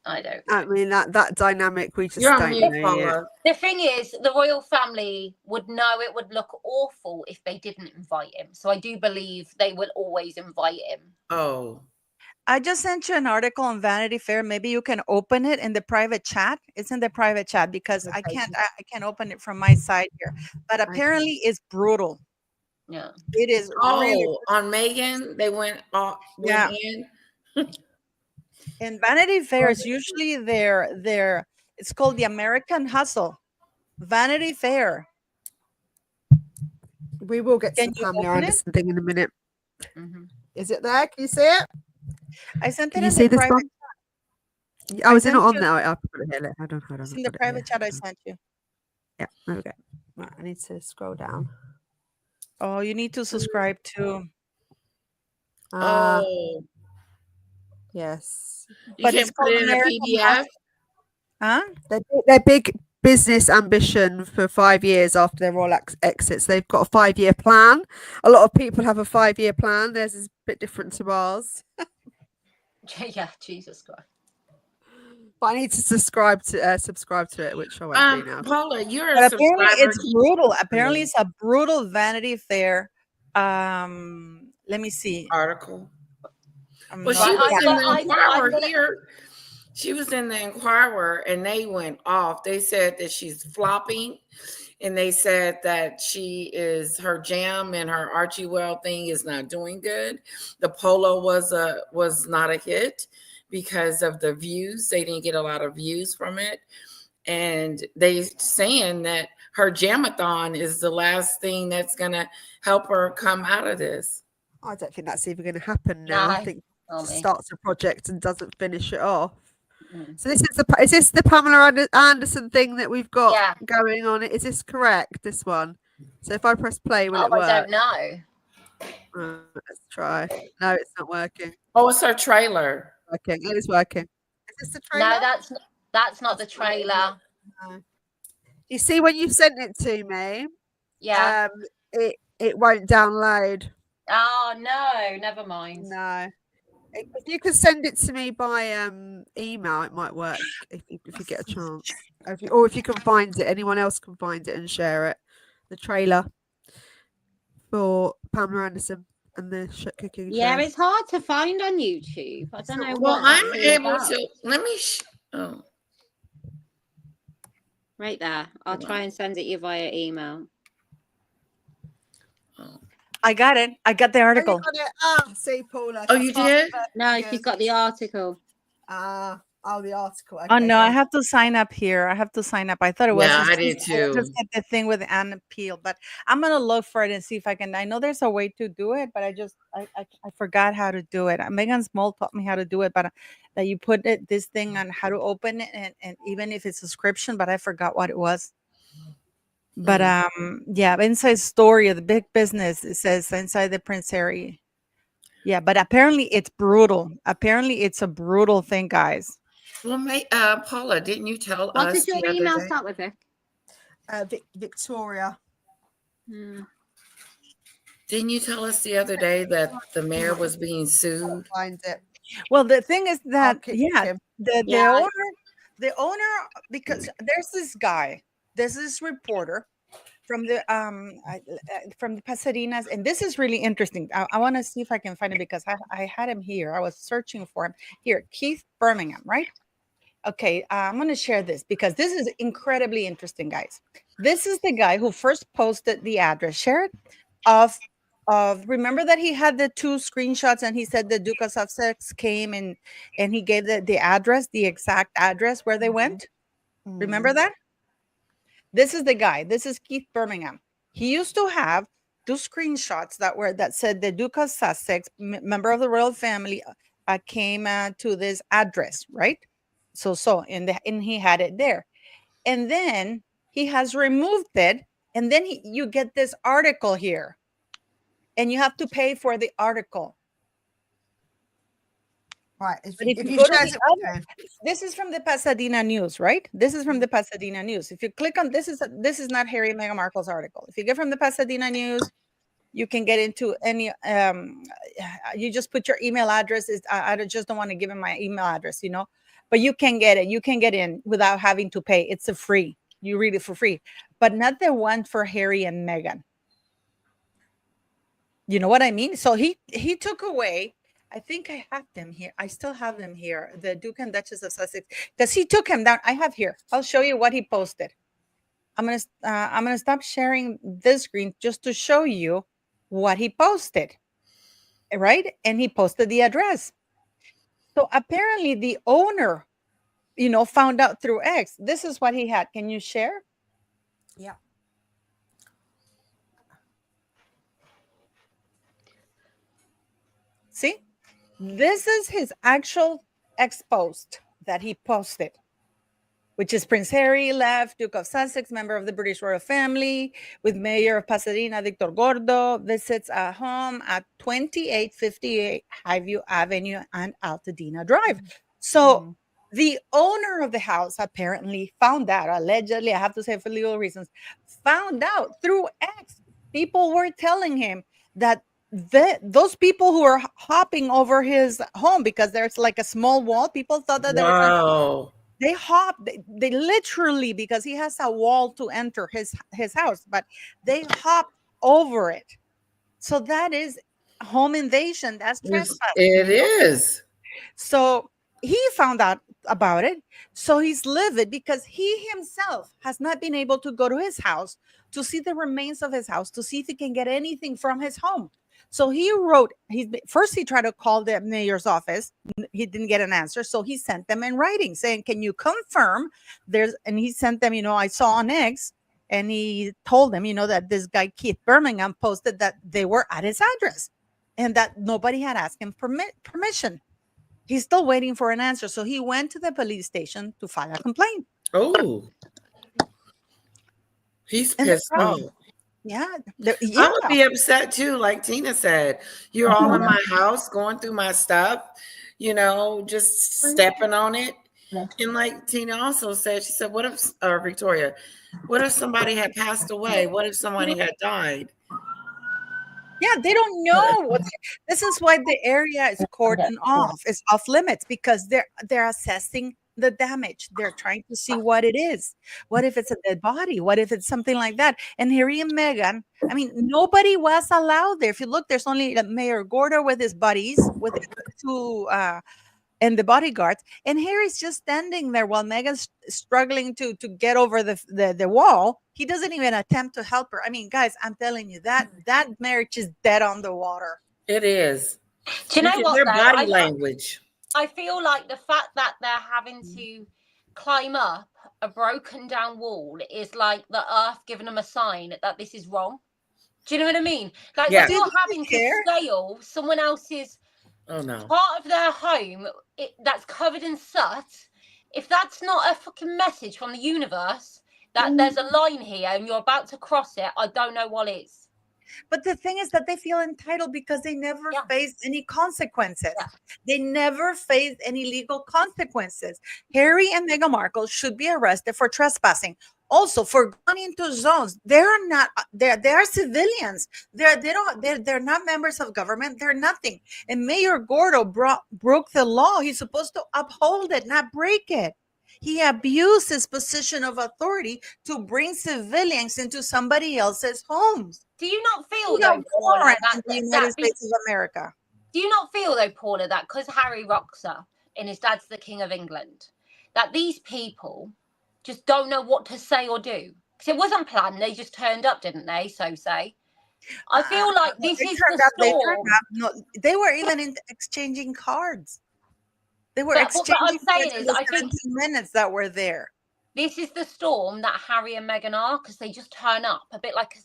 I don't. I mean, that dynamic, we just You're on don't mute, know yet. Paula. The thing is, the royal family would know it would look awful if they didn't invite him. So I do believe they will always invite him. Oh. I just sent you an article on Vanity Fair. Maybe you can open it in the private chat. It's in the private chat because I Okay. can't open it from my side here. But apparently it's brutal. Yeah. It is really On Megan, they went Yeah. in. in Vanity Fair is usually their it's called the American Hustle. Vanity Fair. We will get to Can the you Pamela open it? Anderson thing in a minute. Mhm. Is it there? Can you see it? I sent Can it you in see the this private. one? Oh, is it sent not on you- there? I'll put it here. Hold on. It's I've in the got it private here. chat I sent you. Yeah, there we go. Right, I need to scroll down. Oh, you need to subscribe to. Oh. Yes. You But can't it's put called it in a American PDF? Huh? Their big business ambition for 5 years after their royal exits, they've got a 5-year plan. A lot of people have a 5-year plan. Theirs is a bit different to ours. Yeah, Jesus Christ. But I need to subscribe to it, which I won't do now. Paula, you're But a apparently subscriber. it's brutal. Apparently it's a brutal Vanity Fair. Let me see. Article. Well, Right, she was in the I'm Inquirer gonna- here. She was in the Inquirer, and they went off. They said that she's flopping, and they said that her jam and her Archie Well thing is not doing good. The polo was not a hit because of the views. They didn't get a lot of views from it, and they saying that her jamathon is the last thing that's gonna help her come out of this. I don't think that's even going to happen now. I No, think not she me. starts a project and doesn't finish it off. Mm. So is this the Pamela Anderson thing that we've got Yeah. going on? Is this correct? This one. So if I press play, will Oh, it work? I don't know. Let's try. No, it's not working. Oh, it's her trailer. Working. It is working. Is this the trailer? No, that's not the trailer. No. You see, when you sent it to me, Yeah. it won't download. Oh no, never mind. No. If you could send it to me by email, it might work if you get a chance. Or if you can find it, anyone else can find it and share it. The trailer for Pamela Anderson and the cooking Yeah, show. it's hard to find on YouTube. I don't know Well, what I'm that's all able about. to. Let me. Oh, Right there. I'll try and send it you via email. oh. I got it. I got the Oh, you article. got it. Ah, see, Paula. Oh, you did? No, she's got the article. The article. Oh Okay, no, I yeah. have to sign up here. I have to sign up. I thought it was Yeah, just, I did too. just get the thing with Anna Peel, but I'm gonna look for it and see if I can. I know there's a way to do it, but I forgot how to do it. Megan Small taught me how to do it, but that you put this thing on how to open it, and even if it's a subscription, but I forgot what it was. But yeah, inside story of the big business. It says inside the Prince Harry. Yeah, but apparently it's brutal. Apparently it's a brutal thing, guys. Well, Paula, didn't you tell What us does your the other email day? start with, Vic? Victoria. Didn't you tell us the other day that the mayor was being sued? Find it. Well, the thing is that keep yeah, him. the owner, because there's this reporter from the Pasadena's, and this is really interesting. I want to see if I can find it because I had him here. I was searching for him here. Keith Birmingham, right? Okay, I'm going to share this because this is incredibly interesting, guys. This is the guy who first posted the address, share it, of remember that he had the 2 screenshots and he said the Duke of Sussex came and he gave the address, the exact address where they went. Remember that? This is the guy. This is Keith Birmingham. He used to have 2 screenshots that said the Duke of Sussex, member of the royal family, came to this address, right? And he had it there, and then he has removed it, and then you get this article here, and you have to pay for the article. Right. If But you, if if you you go to share the it, other, this is from the Pasadena News, right? This is from the Pasadena News. If you click on this is not Harry and Meghan Markle's article. If you get from the Pasadena News, you can get into any. You just put your email address. I just don't want to give him my email address, but you can get it. You can get in without having to pay. It's a free. You read it for free, but not the one for Harry and Meghan. You know what I mean? So he took away. I think I have them here. I still have them here. The Duke and Duchess of Sussex, because he took him down. I have here. I'll show you what he posted. I'm gonna stop sharing this screen just to show you what he posted, right? And he posted the address. So apparently the owner, found out through X. This is what he had. Can you share? Yeah. See, this is his actual X post that he posted, which is Prince Harry left, Duke of Sussex, member of the British royal family, with Mayor of Pasadena, Victor Gordo, visits a home at 2858 Highview Avenue and Altadena Drive. So the owner of the house apparently found out, allegedly, I have to say for legal reasons, found out through X. People were telling him that those people who were hopping over his home, because there's like a small wall, people thought that they were trying to, they hop, they literally, because he has a wall to enter his house, but they hop over it. So that is home invasion. That's trespassing. It is. So he found out about it. So he's livid because he himself has not been able to go to his house to see the remains of his house, to see if he can get anything from his home. So he wrote, first he tried to call the mayor's office. He didn't get an answer. So he sent them in writing saying, can you confirm and he sent them, I saw on X, and he told them, that this guy, Keith Birmingham, posted that they were at his address and that nobody had asked him permission. He's still waiting for an answer. So he went to the police station to file a complaint. Oh, he's pissed off. Yeah. I would be upset too, like Tina said. You're all in my house, going through my stuff, just stepping on it. And like Tina also said, she said, what if, Victoria, what if somebody had passed away? What if somebody had died? Yeah, they don't know. This is why the area is cordoned off. It's off limits because they're assessing the damage. They're trying to see what it is. What if it's a dead body? What if it's something like that? And Harry and Meghan, nobody was allowed there. If you look, there's only Mayor Gordo with his buddies, with his two and the bodyguards, and Harry's just standing there while Meghan's struggling to get over the wall. He doesn't even attempt to help her. Guys, I'm telling you that marriage is dead on the water. It is. Do you know what? Their body language. I feel like the fact that they're having to climb up a broken down wall is like the earth giving them a sign that this is wrong. Do you know what I mean? Like when you're having to scale someone else's part of their home that's covered in soot, if that's not a fucking message from the universe that there's a line here and you're about to cross it, I don't know what is. But the thing is that they feel entitled because they never faced any consequences. They never faced any legal consequences. Harry and Meghan Markle should be arrested for trespassing. Also, for going into zones, they're not. They are civilians. They're not members of government. They're nothing. And Mayor Gordo broke the law. He's supposed to uphold it, not break it. He abused his position of authority to bring civilians into somebody else's homes. Do you not feel though, Paula, that the United States of America? Do you not feel though, Paula, that because Harry rocks up and his dad's the King of England, that these people just don't know what to say or do? Because it wasn't planned; they just turned up, didn't they? So say. I feel like this is the storm. They were even exchanging cards. They were exchanging what I'm saying is, I think 17 minutes that were there. This is the storm that Harry and Meghan are, because they just turn up a bit like,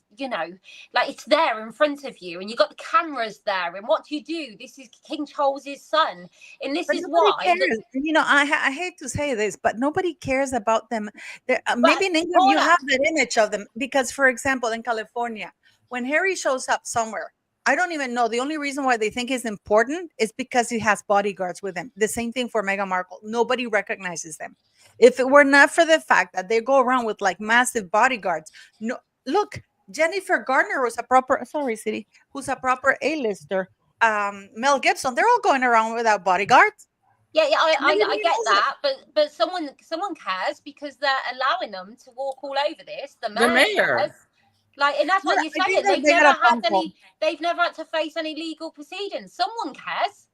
like it's there in front of you and you've got the cameras there. And what do? This is King Charles's son. And this is why. I hate to say this, but nobody cares about them. Maybe in England you have that image of them because, for example, in California, when Harry shows up somewhere, I don't even know. The only reason why they think he's important is because he has bodyguards with him. The same thing for Meghan Markle. Nobody recognizes them. If it were not for the fact that they go around with like massive bodyguards, no, look, Jennifer Garner was a proper, sorry, City, who's a proper A-lister. Mel Gibson, they're all going around without bodyguards. Yeah, I Nobody get knows it. that, but someone cares because they're allowing them to walk all over this. The The mayor. cares. Like, and that's what Yeah, you're I think saying. that they got a phone call. They've never had to face any legal proceedings. Someone cares.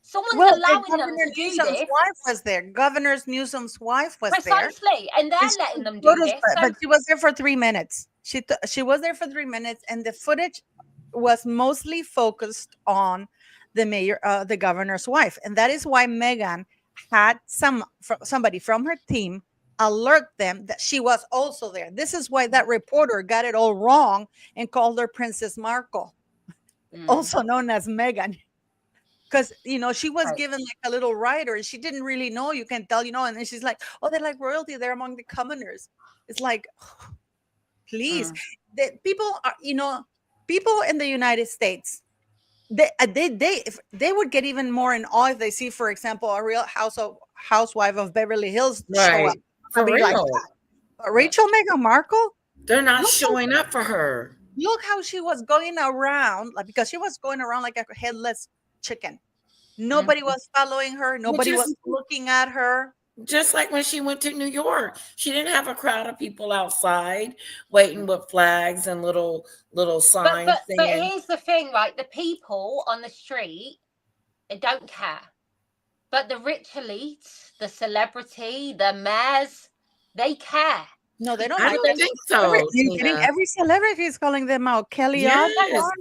Someone's Well, allowing them Governor to do Newsom's this. wife was there. Governor Newsom's wife was there. Precisely, and they're And letting them do photos, this. but she was there for 3 minutes. She was there for 3 minutes, and the footage was mostly focused on the mayor, the governor's wife, and that is why Meghan had somebody from her team alert them that she was also there. This is why that reporter got it all wrong and called her Princess Markle, also known as Meghan. Because she was given like a little rider and she didn't really know, you can tell, and then she's like, oh, they're like royalty, they're among the commoners. It's like, please. The people are, people in the United States, if they would get even more in awe if they see, for example, a real housewife of Beverly Hills show up. For real. Like that. But Rachel Meghan Markle, they're not showing up for her. Look how she was going around, like, because she was going around like a headless chicken. Nobody was following her. Nobody was looking at her. Just like when she went to New York, she didn't have a crowd of people outside waiting with flags and little signs. But here's the thing, right? The people on the street, they don't care. But the rich elites, the celebrity, the mayors, they care. No, they don't. I don't think so. Every celebrity is calling them out. Kelly Osbourne.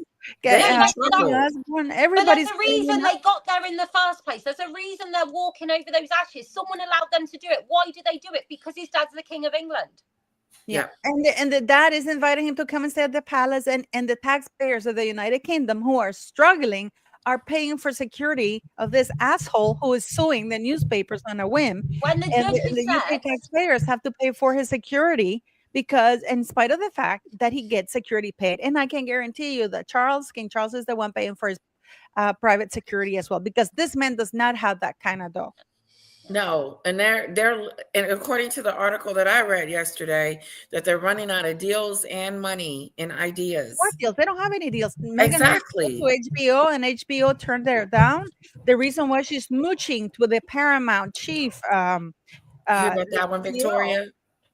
Everybody's. But there's a reason they got there in the first place. There's a reason they're walking over those ashes. Someone allowed them to do it. Why do they do it? Because his dad's the King of England. Yeah. And the dad is inviting him to come and stay at the palace, and the taxpayers of the United Kingdom who are struggling are paying for security of this asshole who is suing the newspapers on a whim. When the UK taxpayers have to pay for his security, because in spite of the fact that he gets security paid, and I can guarantee you that King Charles is the one paying for his private security as well, because this man does not have that kind of dough. No, and they're and according to the article that I read yesterday, that they're running out of deals and money and ideas. What deals? They don't have any deals. Exactly. To HBO, and HBO turned their down. The reason why she's mooching with the Paramount chief. Hear about that one, Victoria?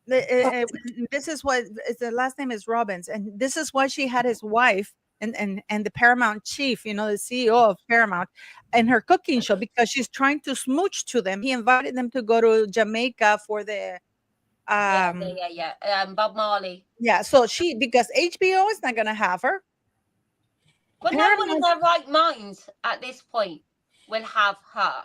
This is what the last name is Robbins, and this is why she had his wife and the Paramount chief, the CEO of Paramount, in her cooking show, because she's trying to smooch to them. He invited them to go to Jamaica for the Bob Marley. Yeah, so because HBO is not gonna have her. But no one in their right mind at this point will have her.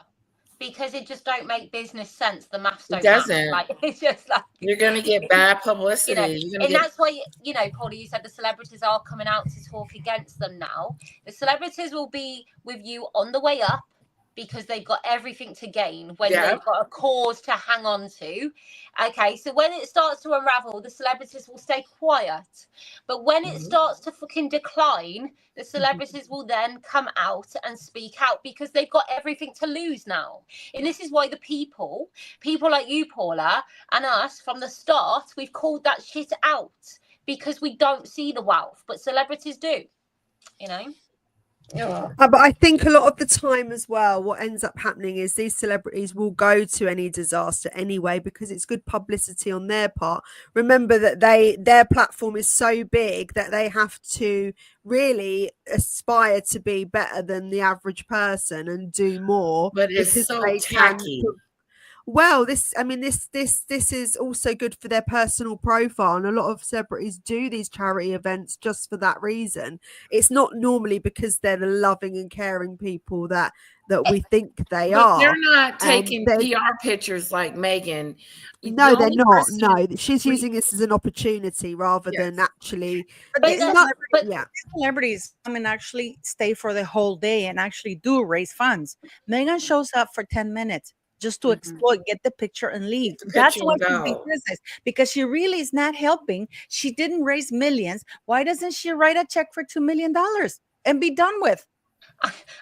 Because it just don't make business sense. The maths don't. It doesn't. Like, it's just like you're going to get bad publicity. That's why, Paula, you said the celebrities are coming out to talk against them now. The celebrities will be with you on the way up because they've got everything to gain when they've got a cause to hang on to. Okay, so when it starts to unravel, the celebrities will stay quiet. But when it starts to fucking decline, the celebrities will then come out and speak out because they've got everything to lose now. And this is why the people like you, Paula, and us from the start, we've called that shit out because we don't see the wealth, but celebrities do, But I think a lot of the time as well, what ends up happening is these celebrities will go to any disaster anyway because it's good publicity on their part. Remember that their platform is so big that they have to really aspire to be better than the average person and do more. But it's so tacky. Well, this is also good for their personal profile, and a lot of celebrities do these charity events just for that reason. It's not normally because they're the loving and caring people that we think they are. They're not taking PR pictures like Meghan. No, they're not. No, she's using this as an opportunity rather than actually. Celebrities come and actually stay for the whole day and actually do raise funds. Meghan shows up for 10 minutes. Just to exploit, get the picture and leave. That's why she's being criticized, because she really is not helping. She didn't raise millions. Why doesn't she write a check for $2 million? and be done with.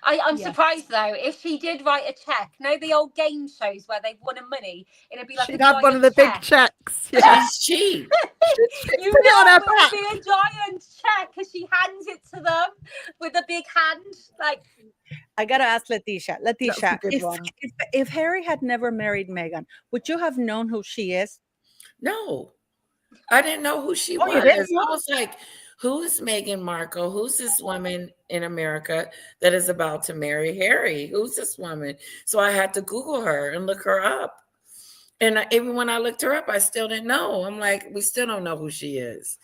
I'm Yeah. surprised though if she did write a check. No, the old game shows where they've won money, it'd be like She'd a have one of the giant big check. checks. Yeah. She's cheap. You Put it on know her it would back. be a giant check because she hands it to them with a big hand. Like, I gotta ask Leticia. Leticia, good one. if Harry had never married Meghan, would you have known who she is? No, I didn't know who she Oh, was. you didn't know? I was like, who's Meghan Markle? Who's this woman in America that is about to marry Harry? Who's this woman? So I had to Google her and look her up. And even when I looked her up, I still didn't know. I'm like, we still don't know who she is.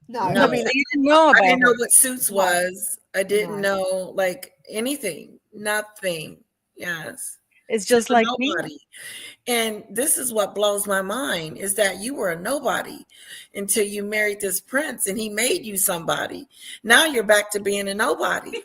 No, No. I mean, You didn't know I about didn't know her. what Suits was. I didn't No. know like anything. Nothing. Yes. It's just like me. nobody. And this is what blows my mind is that you were a nobody until you married this prince and he made you somebody. Now you're back to being a nobody.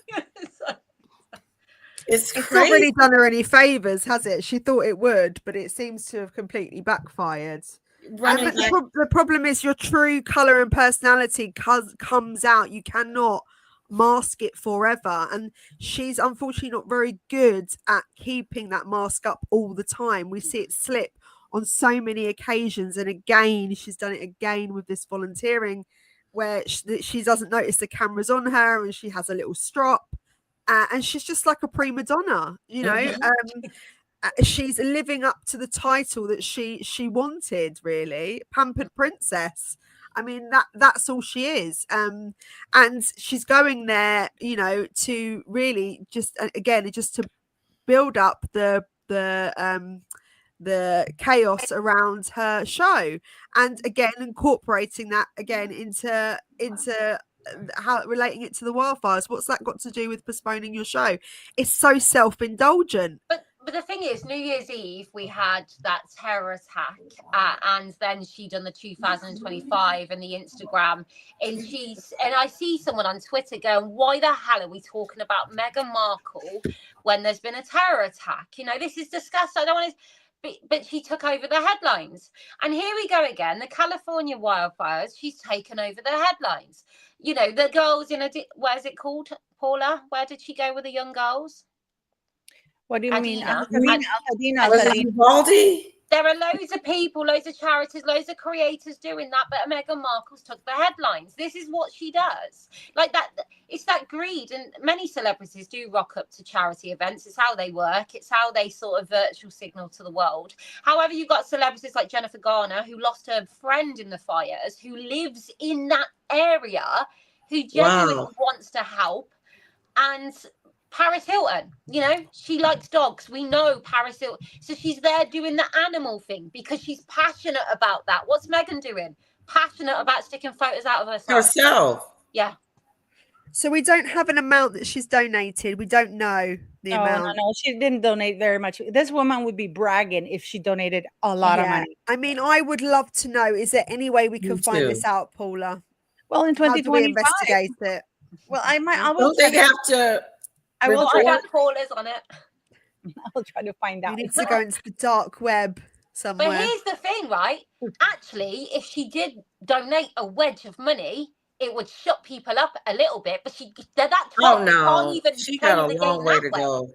It's it's crazy. not really done her any favors, has it? She thought it would, but it seems to have completely backfired. Running And like, the problem is your true color and personality comes out. You cannot mask it forever, and she's unfortunately not very good at keeping that mask up all the time. We see it slip on so many occasions, and again she's done it again with this volunteering where she doesn't notice the cameras on her and she has a little strop, and she's just like a prima donna, you know. She's living up to the title that she wanted, really, pampered princess. I mean, that's all she is. And she's going there, you know, to really just to build up the chaos around her show, and again incorporating that again into how relating it to the wildfires. What's that got to do with postponing your show? It's so self-indulgent. But the thing is, New Year's Eve, we had that terror attack, and then she done the 2025 and the Instagram, and I see someone on Twitter going, why the hell are we talking about Meghan Markle when there's been a terror attack? You know, this is disgusting. I don't want to, but she took over the headlines. And here we go again, the California wildfires, she's taken over the headlines. You know, the girls where's it called, Paula? Where did she go with the young girls? What do you mean? Adina. was it Uvalde? There are loads of people, loads of charities, loads of creators doing that, but Meghan Markle's took the headlines. This is what she does. Like that, it's that greed. And many celebrities do rock up to charity events. It's how they work. It's how they sort of virtual signal to the world. However, you've got celebrities like Jennifer Garner, who lost her friend in the fires, who lives in that area, who genuinely wants to help. And Paris Hilton, you know, she likes dogs. We know Paris Hilton. So she's there doing the animal thing because she's passionate about that. What's Meghan doing? Passionate about sticking photos out of herself. Yeah. So we don't have an amount that she's donated. We don't know the amount. No, she didn't donate very much. This woman would be bragging if she donated a lot of money. I mean, I would love to know, is there any way we can find this out, Paula? Well, in 2025. How do we investigate it? Well, I will. Don't they have to? I will try to call us on it. I'll try to find out. We need to go into the dark web somewhere. But here's the thing, right? Actually, if she did donate a wedge of money, it would shut people up a little bit. But can't even she got a long way to go.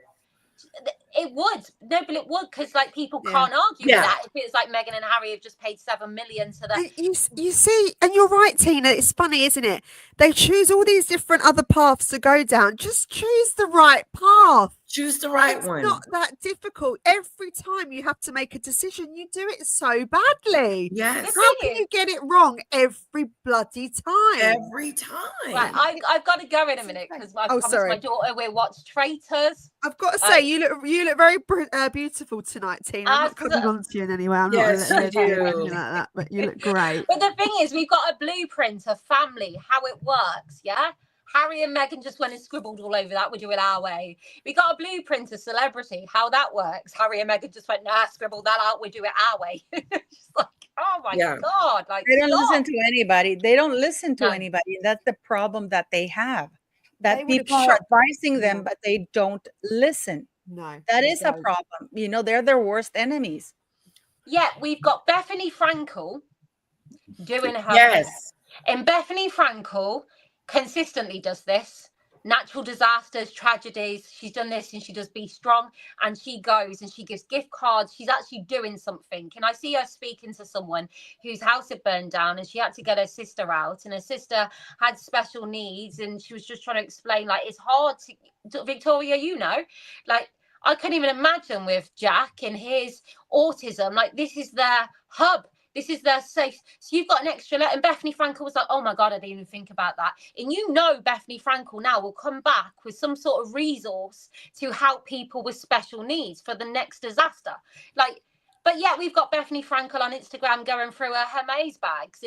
It would. No, but it would, because like people can't argue with that. If it's like Meghan and Harry have just paid $7 million to that. You see, and you're right, Tina. It's funny, isn't it? They choose all these different other paths to go down. Just choose the right path. Choose the right one. It's not that difficult. Every time you have to make a decision, you do it so badly. Yes. How can you get it wrong every bloody time? Every time. Right, I've got to go in a minute because I've promised my daughter we'll watch Traitors. I've got to say, you look very beautiful tonight, Tina. I'm not coming on to you in any way. I'm not letting you do anything like that, but you look great. But the thing is, we've got a blueprint of family, how it works, yeah? Harry and Meghan just went and scribbled all over that. We'll do it our way. We got a blueprint of celebrity, how that works. Harry and Meghan just went, scribble that out. We'll do it our way. Just like, oh my God. Like, they don't listen to anybody. They don't listen to anybody. That's the problem that they have. That people are advising them, but they don't listen. No. That is a problem. You know, they're their worst enemies. Yeah, we've got Bethany Frankel doing her. Yes. And Bethany Frankel consistently does this. Natural disasters, tragedies. She's done this, and she does Be Strong, and she goes and she gives gift cards. She's actually doing something. And I see her speaking to someone whose house had burned down, and she had to get her sister out, and her sister had special needs, and she was just trying to explain, like, it's hard to Victoria, you know, like, I couldn't even imagine with Jack and his autism, like, this is their hub. This is their safe. So you've got an extra letter. And Bethany Frankel was like, oh my God, I didn't even think about that. And you know, Bethany Frankel now will come back with some sort of resource to help people with special needs for the next disaster. Like, but yeah, we've got Bethany Frankel on Instagram going through her maze bags.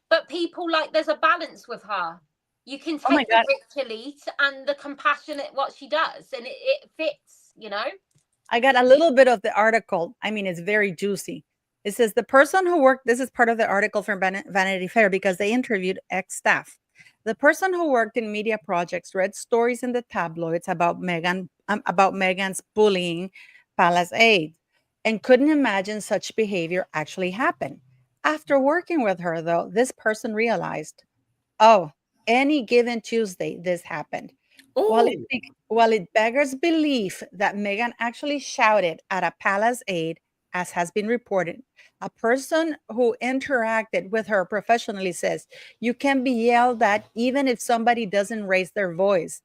But people, like, there's a balance with her. You can take the rich elite and the compassionate, what she does, and it fits, you know? I got a little bit of the article. I mean, it's very juicy. It says the person who worked, this is part of the article from Vanity Fair because they interviewed ex-staff. The person who worked in media projects read stories in the tabloids about Meghan's bullying Palace aide and couldn't imagine such behavior actually happen. After working with her, though, this person realized, oh, any given Tuesday, this happened. While it beggars belief that Meghan actually shouted at a Palace aide, as has been reported, a person who interacted with her professionally says, you can be yelled at even if somebody doesn't raise their voice.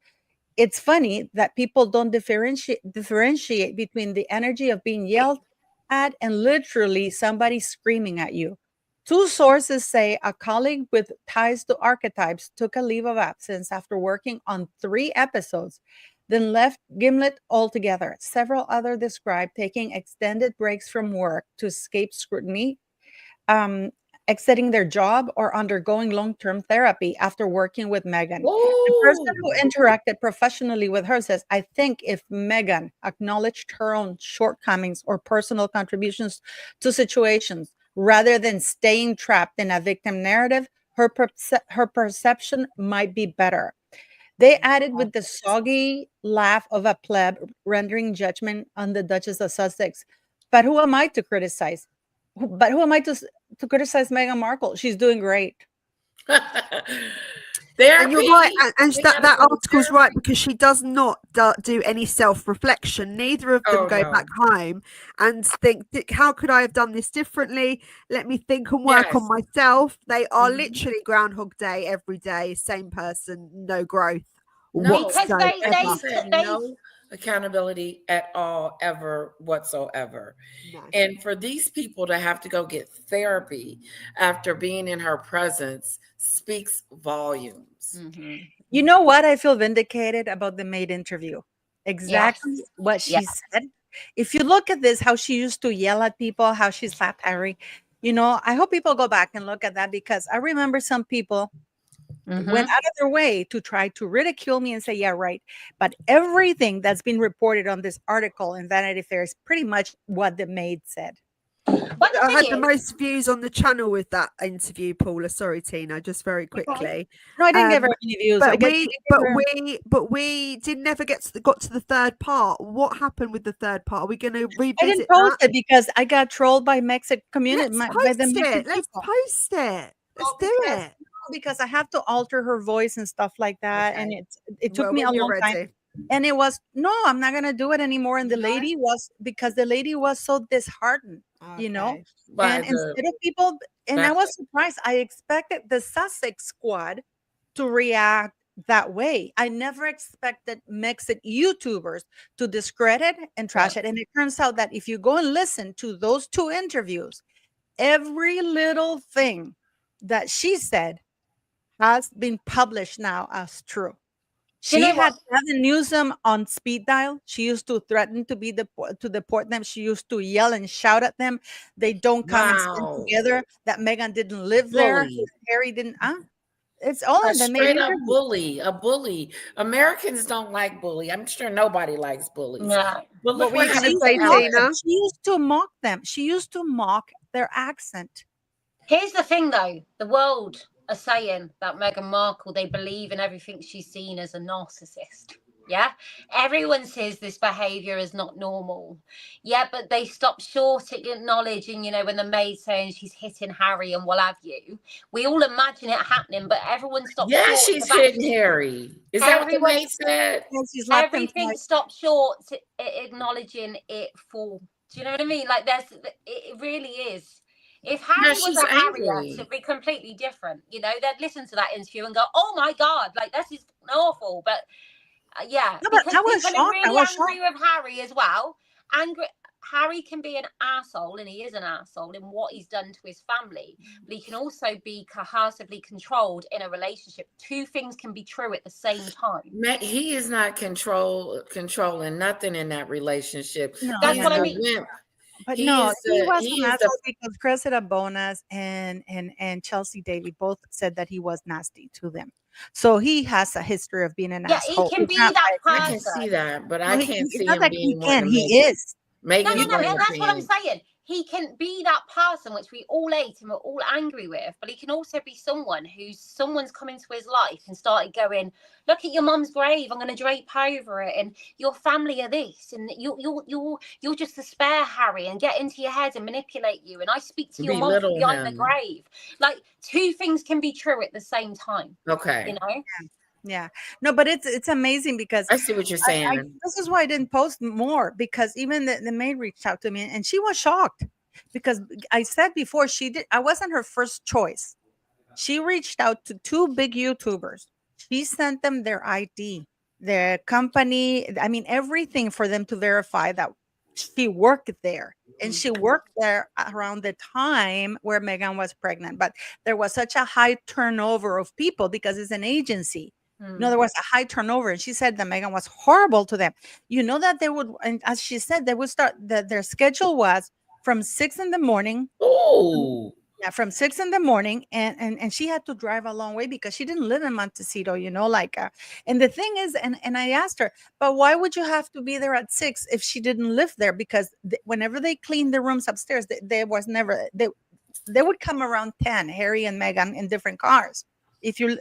It's funny that people don't differentiate between the energy of being yelled at and literally somebody screaming at you. Two sources say a colleague with ties to archetypes took a leave of absence after working on 3 episodes, then left Gimlet altogether. Several others described taking extended breaks from work to escape scrutiny, exiting their job, or undergoing long-term therapy after working with Meghan. The person who interacted professionally with her says, I think if Meghan acknowledged her own shortcomings or personal contributions to situations, rather than staying trapped in a victim narrative, her perception might be better. They added with the soggy laugh of a pleb rendering judgment on the Duchess of Sussex. But who am I to criticize? But who am I to criticize Meghan Markle? She's doing great. And you're right, and that article's right, because she does not do any self-reflection. Neither of them go back home and think, how could I have done this differently? Let me think and work on myself. They are literally Groundhog Day every day, same person, no growth. No, no accountability at all, ever, whatsoever. No. And for these people to have to go get therapy after being in her presence speaks volumes. Mm-hmm. You know what? I feel vindicated about the maid interview. Exactly what she said. If you look at this, how she used to yell at people, how she slapped Harry, you know, I hope people go back and look at that, because I remember some people went out of their way to try to ridicule me and say, yeah, right. But everything that's been reported on this article in Vanity Fair is pretty much what the maid said. I had the most views on the channel with that interview, Paula. Sorry, Tina, just very quickly. No, I didn't get very many views. But we did never got to the third part. What happened with the third part? Are we going to revisit? I didn't post it because I got trolled by Mexican community. Let's post it. Let's do it. Because I have to alter her voice and stuff like that, and it took me a long time. And it was, no, I'm not gonna do it anymore. And the lady was so disheartened, you know. And instead of people, and I was surprised. I expected the Sussex squad to react that way. I never expected Mexican YouTubers to discredit and trash it. And it turns out that if you go and listen to those 2 interviews, every little thing that she said has been published now as true. She had Gavin Newsom on speed dial. She used to threaten to deport them. She used to yell and shout at them. They don't come and spend together. That Meghan didn't live there. Harry didn't. It's all in the straight up bully. A bully. Americans don't like bully. I'm sure nobody likes bullies. No. But look what she say, Tina. She used to mock them. She used to mock their accent. Here's the thing, though. The world are saying that Meghan Markle, they believe in everything she's seen as a narcissist. Yeah, everyone says this behavior is not normal. Yeah, but they stop short at acknowledging, when the maid's saying she's hitting Harry and what have you. We all imagine it happening, but everyone stops Yeah, short she's of hitting actually. Harry. Is that what the Everyone, maid said? And she slapped him everything twice. stops short at acknowledging it for. Do you know what I mean? Like it really is. If Yeah, Harry was she's a Harriet, angry. it'd be completely different. They'd listen to that interview and go, "Oh my God, like this is awful." But yeah, No, but because I was people are shocked. I really was angry shocked. with Harry as well. Angry. Harry can be an asshole, and he is an asshole in what he's done to his family, but he can also be coercively controlled in a relationship. Two things can be true at the same time. He is not controlling nothing in that relationship. No, That's He's what I the mean. wimp. but He no, is he the was he an is the asshole because Cressida Bonas and Chelsea Davy both said that he was nasty to them. So he has a history of being an Yeah, he asshole. can It's be not that like I can see person. that, but no, I can't it's see not him like he being one can. of He is. No, Megan's and going to that's what I'm be. saying. He can be that person which we all hate and we're all angry with, but he can also be someone someone's come into his life and started going, "Look at your mum's grave. I'm going to drape over it, and your family are this, and you're just a spare Harry, and get into your head and manipulate you. And I speak to your mum from Belittle behind the him. grave." Like two things can be true at the same time. Okay. Yeah. No, but it's amazing because I see what you're saying. this is why I didn't post more, because even the maid reached out to me and she was shocked because I said before I wasn't her first choice. She reached out to two big YouTubers. She sent them their ID, their company, I mean, everything for them to verify that she worked there. And she worked there around the time where Megan was pregnant. But there was such a high turnover of people because it's an agency. There was a high turnover. And she said that Megan was horrible to them. That they would, and as she said, they would start, their schedule was from 6 in the morning. Oh. Yeah, from 6 in the morning, and she had to drive a long way because she didn't live in Montecito, and the thing is, and I asked her, but why would you have to be there at 6 if she didn't live there? Because whenever they cleaned the rooms upstairs, there was never, they would come around 10, Harry and Meghan in different cars. If you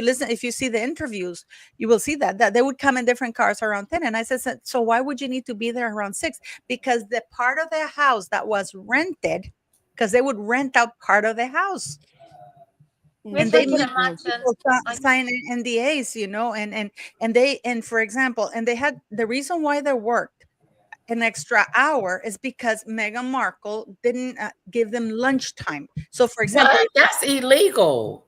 listen, if you see the interviews, you will see that they would come in different cars around 10. And I said, so why would you need to be there around 6? Because the part of the house that was rented, because they would rent out part of the house. And they made people sign NDAs, and for example, and they had the reason why they worked an extra hour is because Meghan Markle didn't give them lunchtime. So, for example, that's illegal.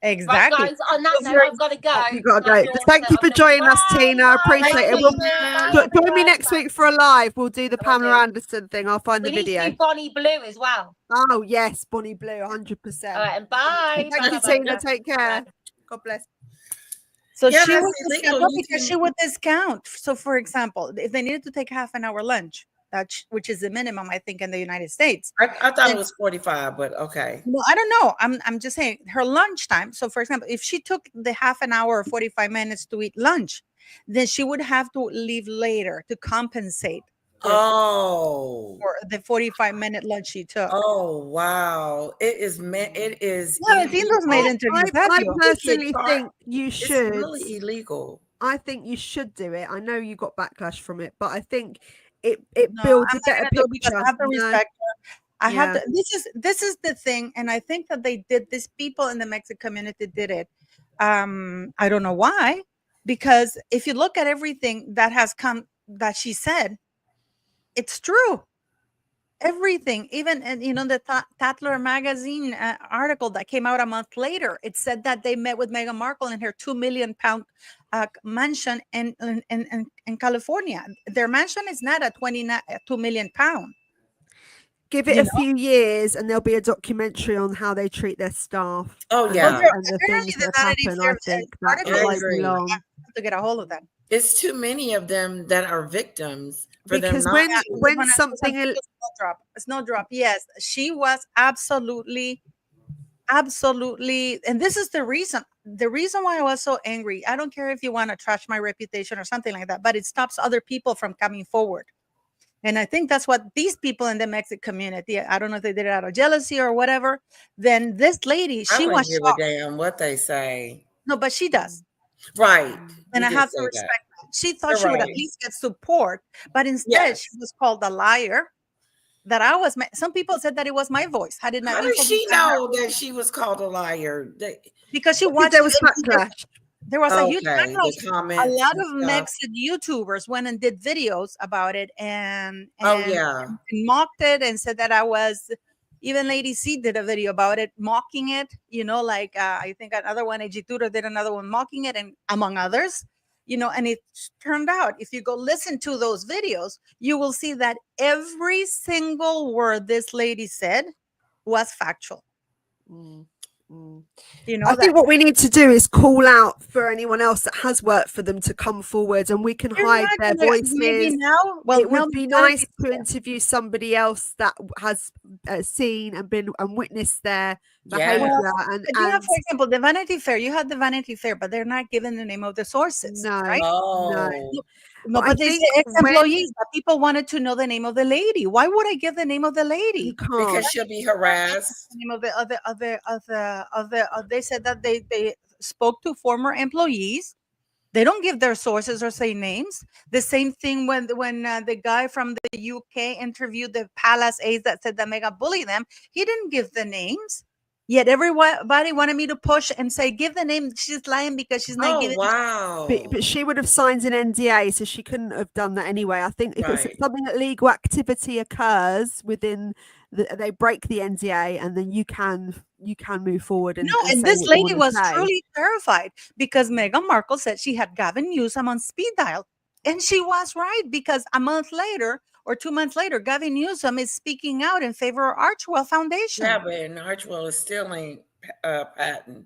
Exactly. Right, guys, on that note, I've got to go. You gotta go. Thank you for joining us, Tina. I appreciate it. Join me next week for a live. We'll do the Pamela Anderson thing. I'll find the video. We need to do Bonnie Blue as well. Oh yes, Bonnie Blue, 100%. All right, and bye. Thank you, Tina. Take care. God bless. So she would discount because she would discount. So, for example, if they needed to take half an hour lunch, which is the minimum, I think, in the United States. I thought it was 45, but okay. Well, I don't know. I'm just saying her lunchtime. So, for example, if she took the half an hour or 45 minutes to eat lunch, then she would have to leave later to compensate. For the 45-minute lunch she took. Oh wow! It is. Yeah, I've seen those made interviews. I personally think you should. It's really illegal. I think you should do it. I know you got backlash from it, but I think it builds a better picture. I have to respect her. I have to. This is the thing, and I think that they did. These people in the Mexican community did it. I don't know why, because if you look at everything that has come that she said, it's true. Everything, even the Tatler magazine article that came out a month later, it said that they met with Meghan Markle in her £2 million mansion in California. Their mansion is not a £2 million. Give it a few years, and there'll be a documentary on how they treat their staff. Oh yeah, and the things that happen. I think that won't be long. I have to get a hold of that. It's too many of them that are victims. Because when something it's no drop. Yes, she was absolutely, and this is the reason why I was so angry. I don't care if you want to trash my reputation or something like that, but it stops other people from coming forward. And I think that's what these people in the Mexican community, I don't know if they did it out of jealousy or whatever. Then this lady, she was give a damn what they say. No, but she does. Right. And You I did have to say that. respect that. She thought You're she would at right. least get support, but instead she Yes. was called a liar. That I was, some people said that it was my voice. Had it not How been did for she my heart, know that she was called a liar? because she Because watched there was videos. backlash. There was a huge Okay, backlash. the A comments lot and of stuff. Mexican YouTubers went and did videos about it Oh yeah. and mocked it and said that I was. Even Lady C did a video about it, mocking it. You know, like I think another one, Ejitura did another one mocking it, and among others. You know, and it turned out if you go listen to those videos, you will see that every single word this lady said was factual. You I know that think what we need to do is call out for anyone else that has worked for them to come forward, and we can they're hide not their gonna maybe voices. now. Well, It now would be vanity nice to interview somebody else that has seen and been and witnessed their Yeah. behavior. but you have, for example, the Vanity Fair. You had the Vanity Fair, but they're not given the name of the sources, no, right? no. Oh. No, But I but they say think ex-employees. But people wanted to know the name of the lady. Why would I give the name of the you lady? Because can't. she'll be harassed. The name of they said that they spoke to former employees. They don't give their sources or say names. The same thing when the guy from the UK interviewed the palace aides that said that Mega bullied them. He didn't give the names. Yet everybody wanted me to push and say, give the name. She's lying because she's not Oh giving. wow. But she would have signed an NDA, so she couldn't have done that anyway. I think if Right. it's something that legal activity occurs within, they break the NDA, and then you can move forward and, No, and and say this what you lady want was to say. truly terrified because Meghan Markle said she had Gavin Newsom on speed dial. And she was right, because a month later or 2 months later, Gavin Newsom is speaking out in favor of Archwell Foundation. Yeah, but Archwell is still ain't patent.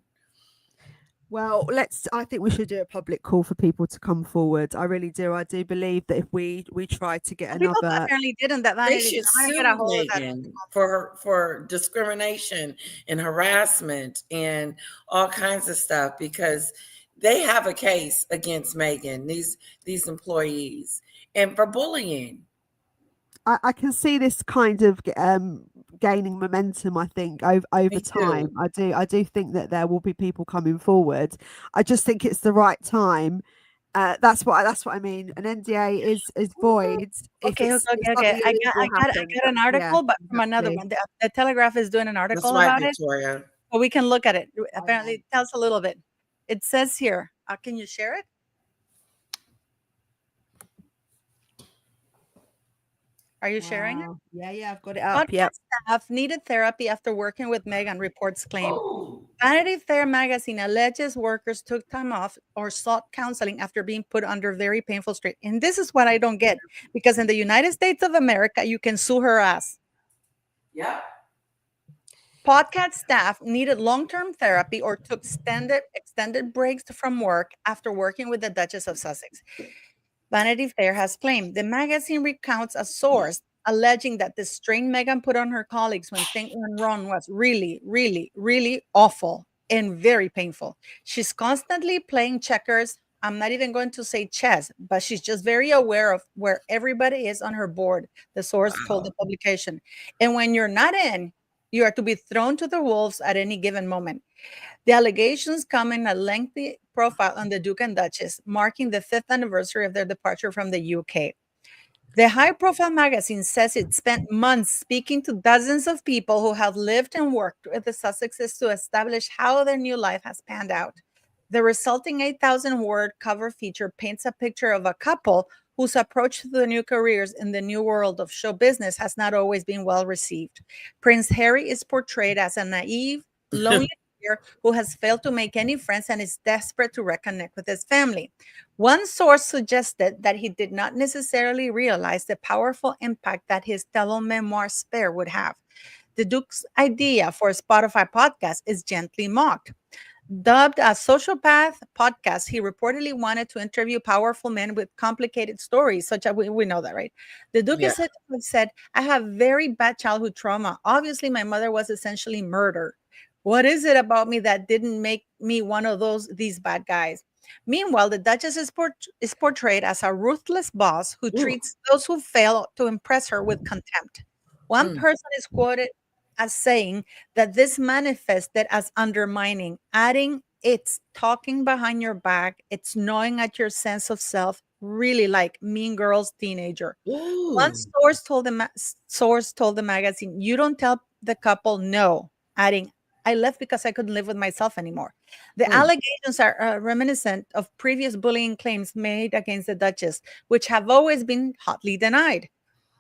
Well, I think we should do a public call for people to come forward. I really do. I do believe that if we try to get People another, apparently didn't. That They Vanity. should I'm gonna sue get a hold of that. Megan for discrimination and harassment and all kinds of stuff, because they have a case against Megan, these employees, and for bullying. I can see this kind of gaining momentum. I think over Me time, too. I do think that there will be people coming forward. I just think it's the right time. That's what I mean. An NDA is void if Okay, it's okay, if okay. something illegal I happens. got an article, but from another Exactly. one. The Telegraph is doing an That's article right, about it, Victoria. so we can look at it. Apparently, it tells a little bit. It says here. Can you share it? Are you sharing it? Wow. Yeah, I've got it up. Yep. Podcast staff needed therapy after working with Meghan, reports claim. Vanity Fair magazine alleges workers took time off or sought counseling after being put under very painful strain. And this is what I don't get, because in the United States of America, you can sue her ass. Yep. Podcast staff needed long-term therapy or took extended breaks from work after working with the Duchess of Sussex. Vanity Fair has claimed the magazine recounts a source alleging that the strain Meghan put on her colleagues when things went wrong was really, really, really awful and very painful. She's constantly playing checkers. I'm not even going to say chess, but she's just very aware of where everybody is on her board, the source told the publication. And when you're not in, you are to be thrown to the wolves at any given moment. The allegations come in a lengthy profile on the Duke and Duchess, marking the 5th anniversary of their departure from the UK. The high-profile magazine says it spent months speaking to dozens of people who have lived and worked with the Sussexes to establish how their new life has panned out. The resulting 8,000-word cover feature paints a picture of a couple whose approach to the new careers in the new world of show business has not always been well received. Prince Harry is portrayed as a naive, lonely who has failed to make any friends and is desperate to reconnect with his family. One source suggested that he did not necessarily realize the powerful impact that his tele-memoir Spare would have. The Duke's idea for a Spotify podcast is gently mocked. Dubbed a sociopath podcast, he reportedly wanted to interview powerful men with complicated stories, such as we know that, right? The Duke is said, I have very bad childhood trauma. Obviously, my mother was essentially murdered. What is it about me that didn't make me one of these bad guys? Meanwhile, the Duchess is portrayed as a ruthless boss who treats those who fail to impress her with contempt. One person is quoted as saying that this manifested as undermining, adding It's talking behind your back. It's gnawing at your sense of self, really like Mean Girls teenager. One Ooh. source told the magazine, "You don't tell the couple no," adding, "I left because I couldn't live with myself anymore." The allegations are reminiscent of previous bullying claims made against the Duchess, which have always been hotly denied.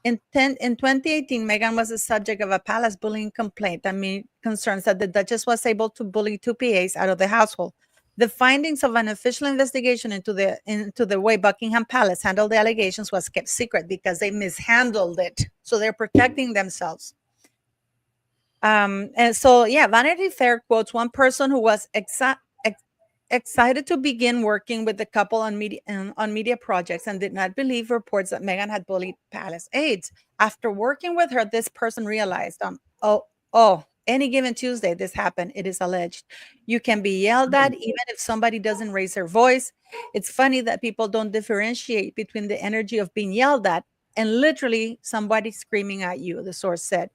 In 2018, Meghan was the subject of a palace bullying complaint that made concerns that the Duchess was able to bully two PAs out of the household. The findings of an official investigation into the way Buckingham Palace handled the allegations was kept secret because they mishandled it. So they're protecting themselves. And so, yeah, Vanity Fair quotes one person who was excited to begin working with the couple on media projects and did not believe reports that Meghan had bullied palace aides. After working with her, this person realized, any given Tuesday, this happened. It is alleged. You can be yelled at even if somebody doesn't raise their voice. It's funny that people don't differentiate between the energy of being yelled at and literally somebody screaming at you, the source said.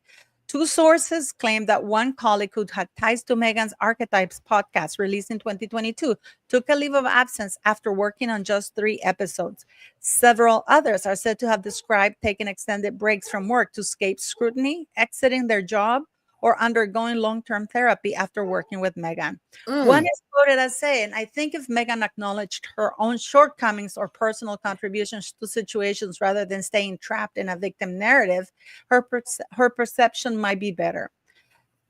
Two sources claim that one colleague who had ties to Meghan's Archetypes podcast, released in 2022, took a leave of absence after working on just 3 episodes. Several others are said to have described taking extended breaks from work to escape scrutiny, exiting their job, or undergoing long-term therapy after working with Meghan. One is quoted as saying, "I think if Meghan acknowledged her own shortcomings or personal contributions to situations rather than staying trapped in a victim narrative, her perception might be better."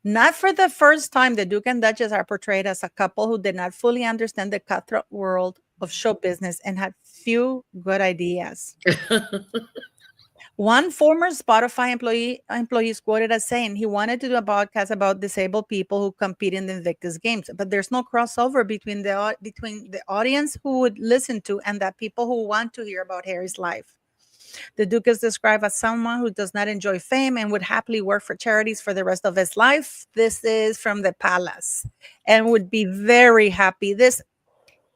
Not for the first time, the Duke and Duchess are portrayed as a couple who did not fully understand the cutthroat world of show business and had few good ideas. One former Spotify employee is quoted as saying he wanted to do a podcast about disabled people who compete in the Invictus Games, but there's no crossover between the audience who would listen to and the people who want to hear about Harry's life. The Duke is described as someone who does not enjoy fame and would happily work for charities for the rest of his life. This is from the palace, and would be very happy. This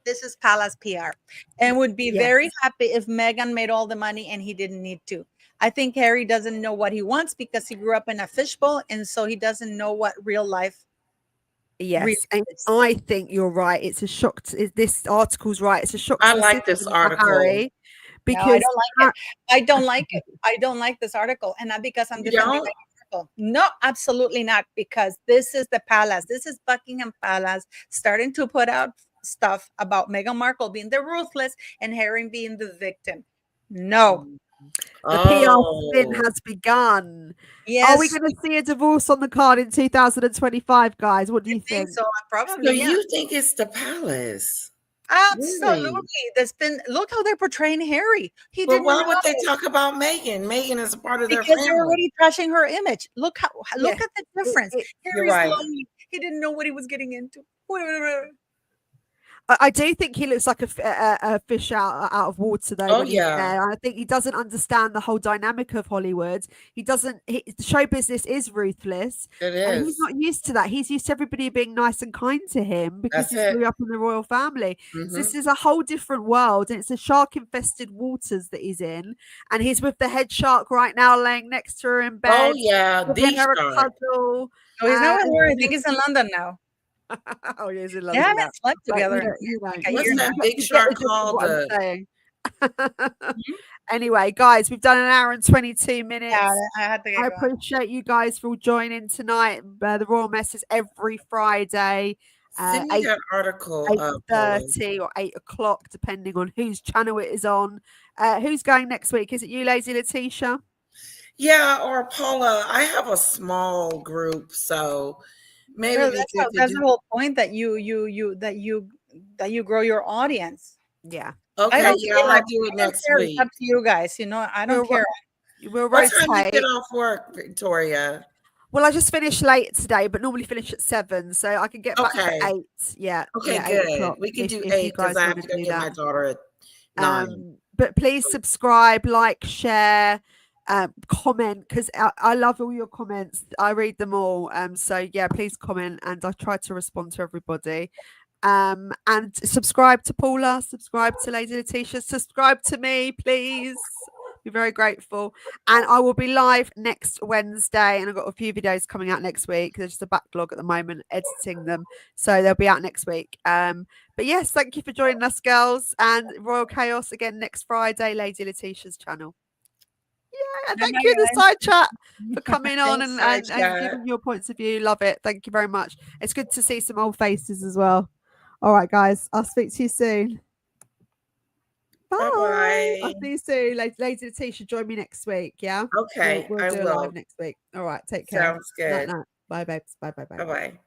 is palace PR, and would be very happy if Meghan made all the money and he didn't need to. I think Harry doesn't know what he wants because he grew up in a fishbowl, and so he doesn't know what real life. Yes, and I think you're right. It's a shock. This article's right. It's a shock. I to the like this system for article. Harry, No, I because don't like it. I don't like it. I don't like this article, and not because I'm defending the article. No, absolutely not. Because this is the palace. This is Buckingham Palace starting to put out stuff about Meghan Markle being the ruthless and Harry being the victim. No. The PR spin has begun. Yes. Are we going to see a divorce on the card in 2025, guys? What do you think? So probably. So you think it's the palace? Absolutely. Really? There's been, look how they're portraying Harry. He But didn't why would know. they talk about Meghan? Meghan is a part of their Because family. they're already trashing her image. Look at the difference. You're Harry's right. lonely. He didn't know what he was getting into. I do think he looks like a fish out of water, though. Oh, when yeah. he's there. I think he doesn't understand the whole dynamic of Hollywood. He doesn't. Show business is ruthless. It And he's is. not used to that. He's used to everybody being nice and kind to him because That's he grew up in the royal family. So Mhm. this is a whole different world, and it's a shark-infested waters that he's in. And he's with the head shark right now, laying next to her in bed. Oh yeah, giving the her a shark. cuddle. Oh, he's not with her. I think he's in London now. Oh, yeah, he's in They London. haven't slept together. What's that big shark called? Anyway, guys, we've done an hour and 22 minutes. Yeah, I had to get I going. appreciate you guys for all joining tonight. The Royal Mess is every Friday. Send me that article. 8:30 or 8 o'clock, depending on whose channel it is on. Who's going next week? Is it you, Lazy Letitia? Yeah, or Paula. I have a small group, so maybe Well, that's the whole point, that you grow your audience. Yeah. Okay, I'll do it next week. It's up to you guys. I don't care. We'll what time rotate. you get off work, Victoria? Well, I just finished late today, but normally finish at 7, so I can get back at 8. Yeah. Okay, yeah, good. 8 o'clock We can do if 8 you guys because I have want to go do get my that. daughter at 9. But please subscribe, like, share, comment, because I love all your comments. I read them all. So yeah, please comment, and I try to respond to everybody. And subscribe to Paula, subscribe to Lady Letitia, subscribe to me, please. Be very grateful. And I will be live next Wednesday, and I've got a few videos coming out next week. There's just a backlog at the moment, editing them, so they'll be out next week. But yes, thank you for joining us, girls, and Royal Chaos again next Friday, Lady Letitia's channel. Yeah, and thank you, the side chat, for coming on and giving your points of view. Love it. Thank you very much. It's good to see some old faces as well. All right, guys, I'll speak to you soon. Bye. Bye-bye. I'll see you soon. Lady Letitia, join me next week. Yeah. Okay, We'll do a live next week. All right. Take care. Sounds good. Night. Bye, babes. Bye. Bye-bye.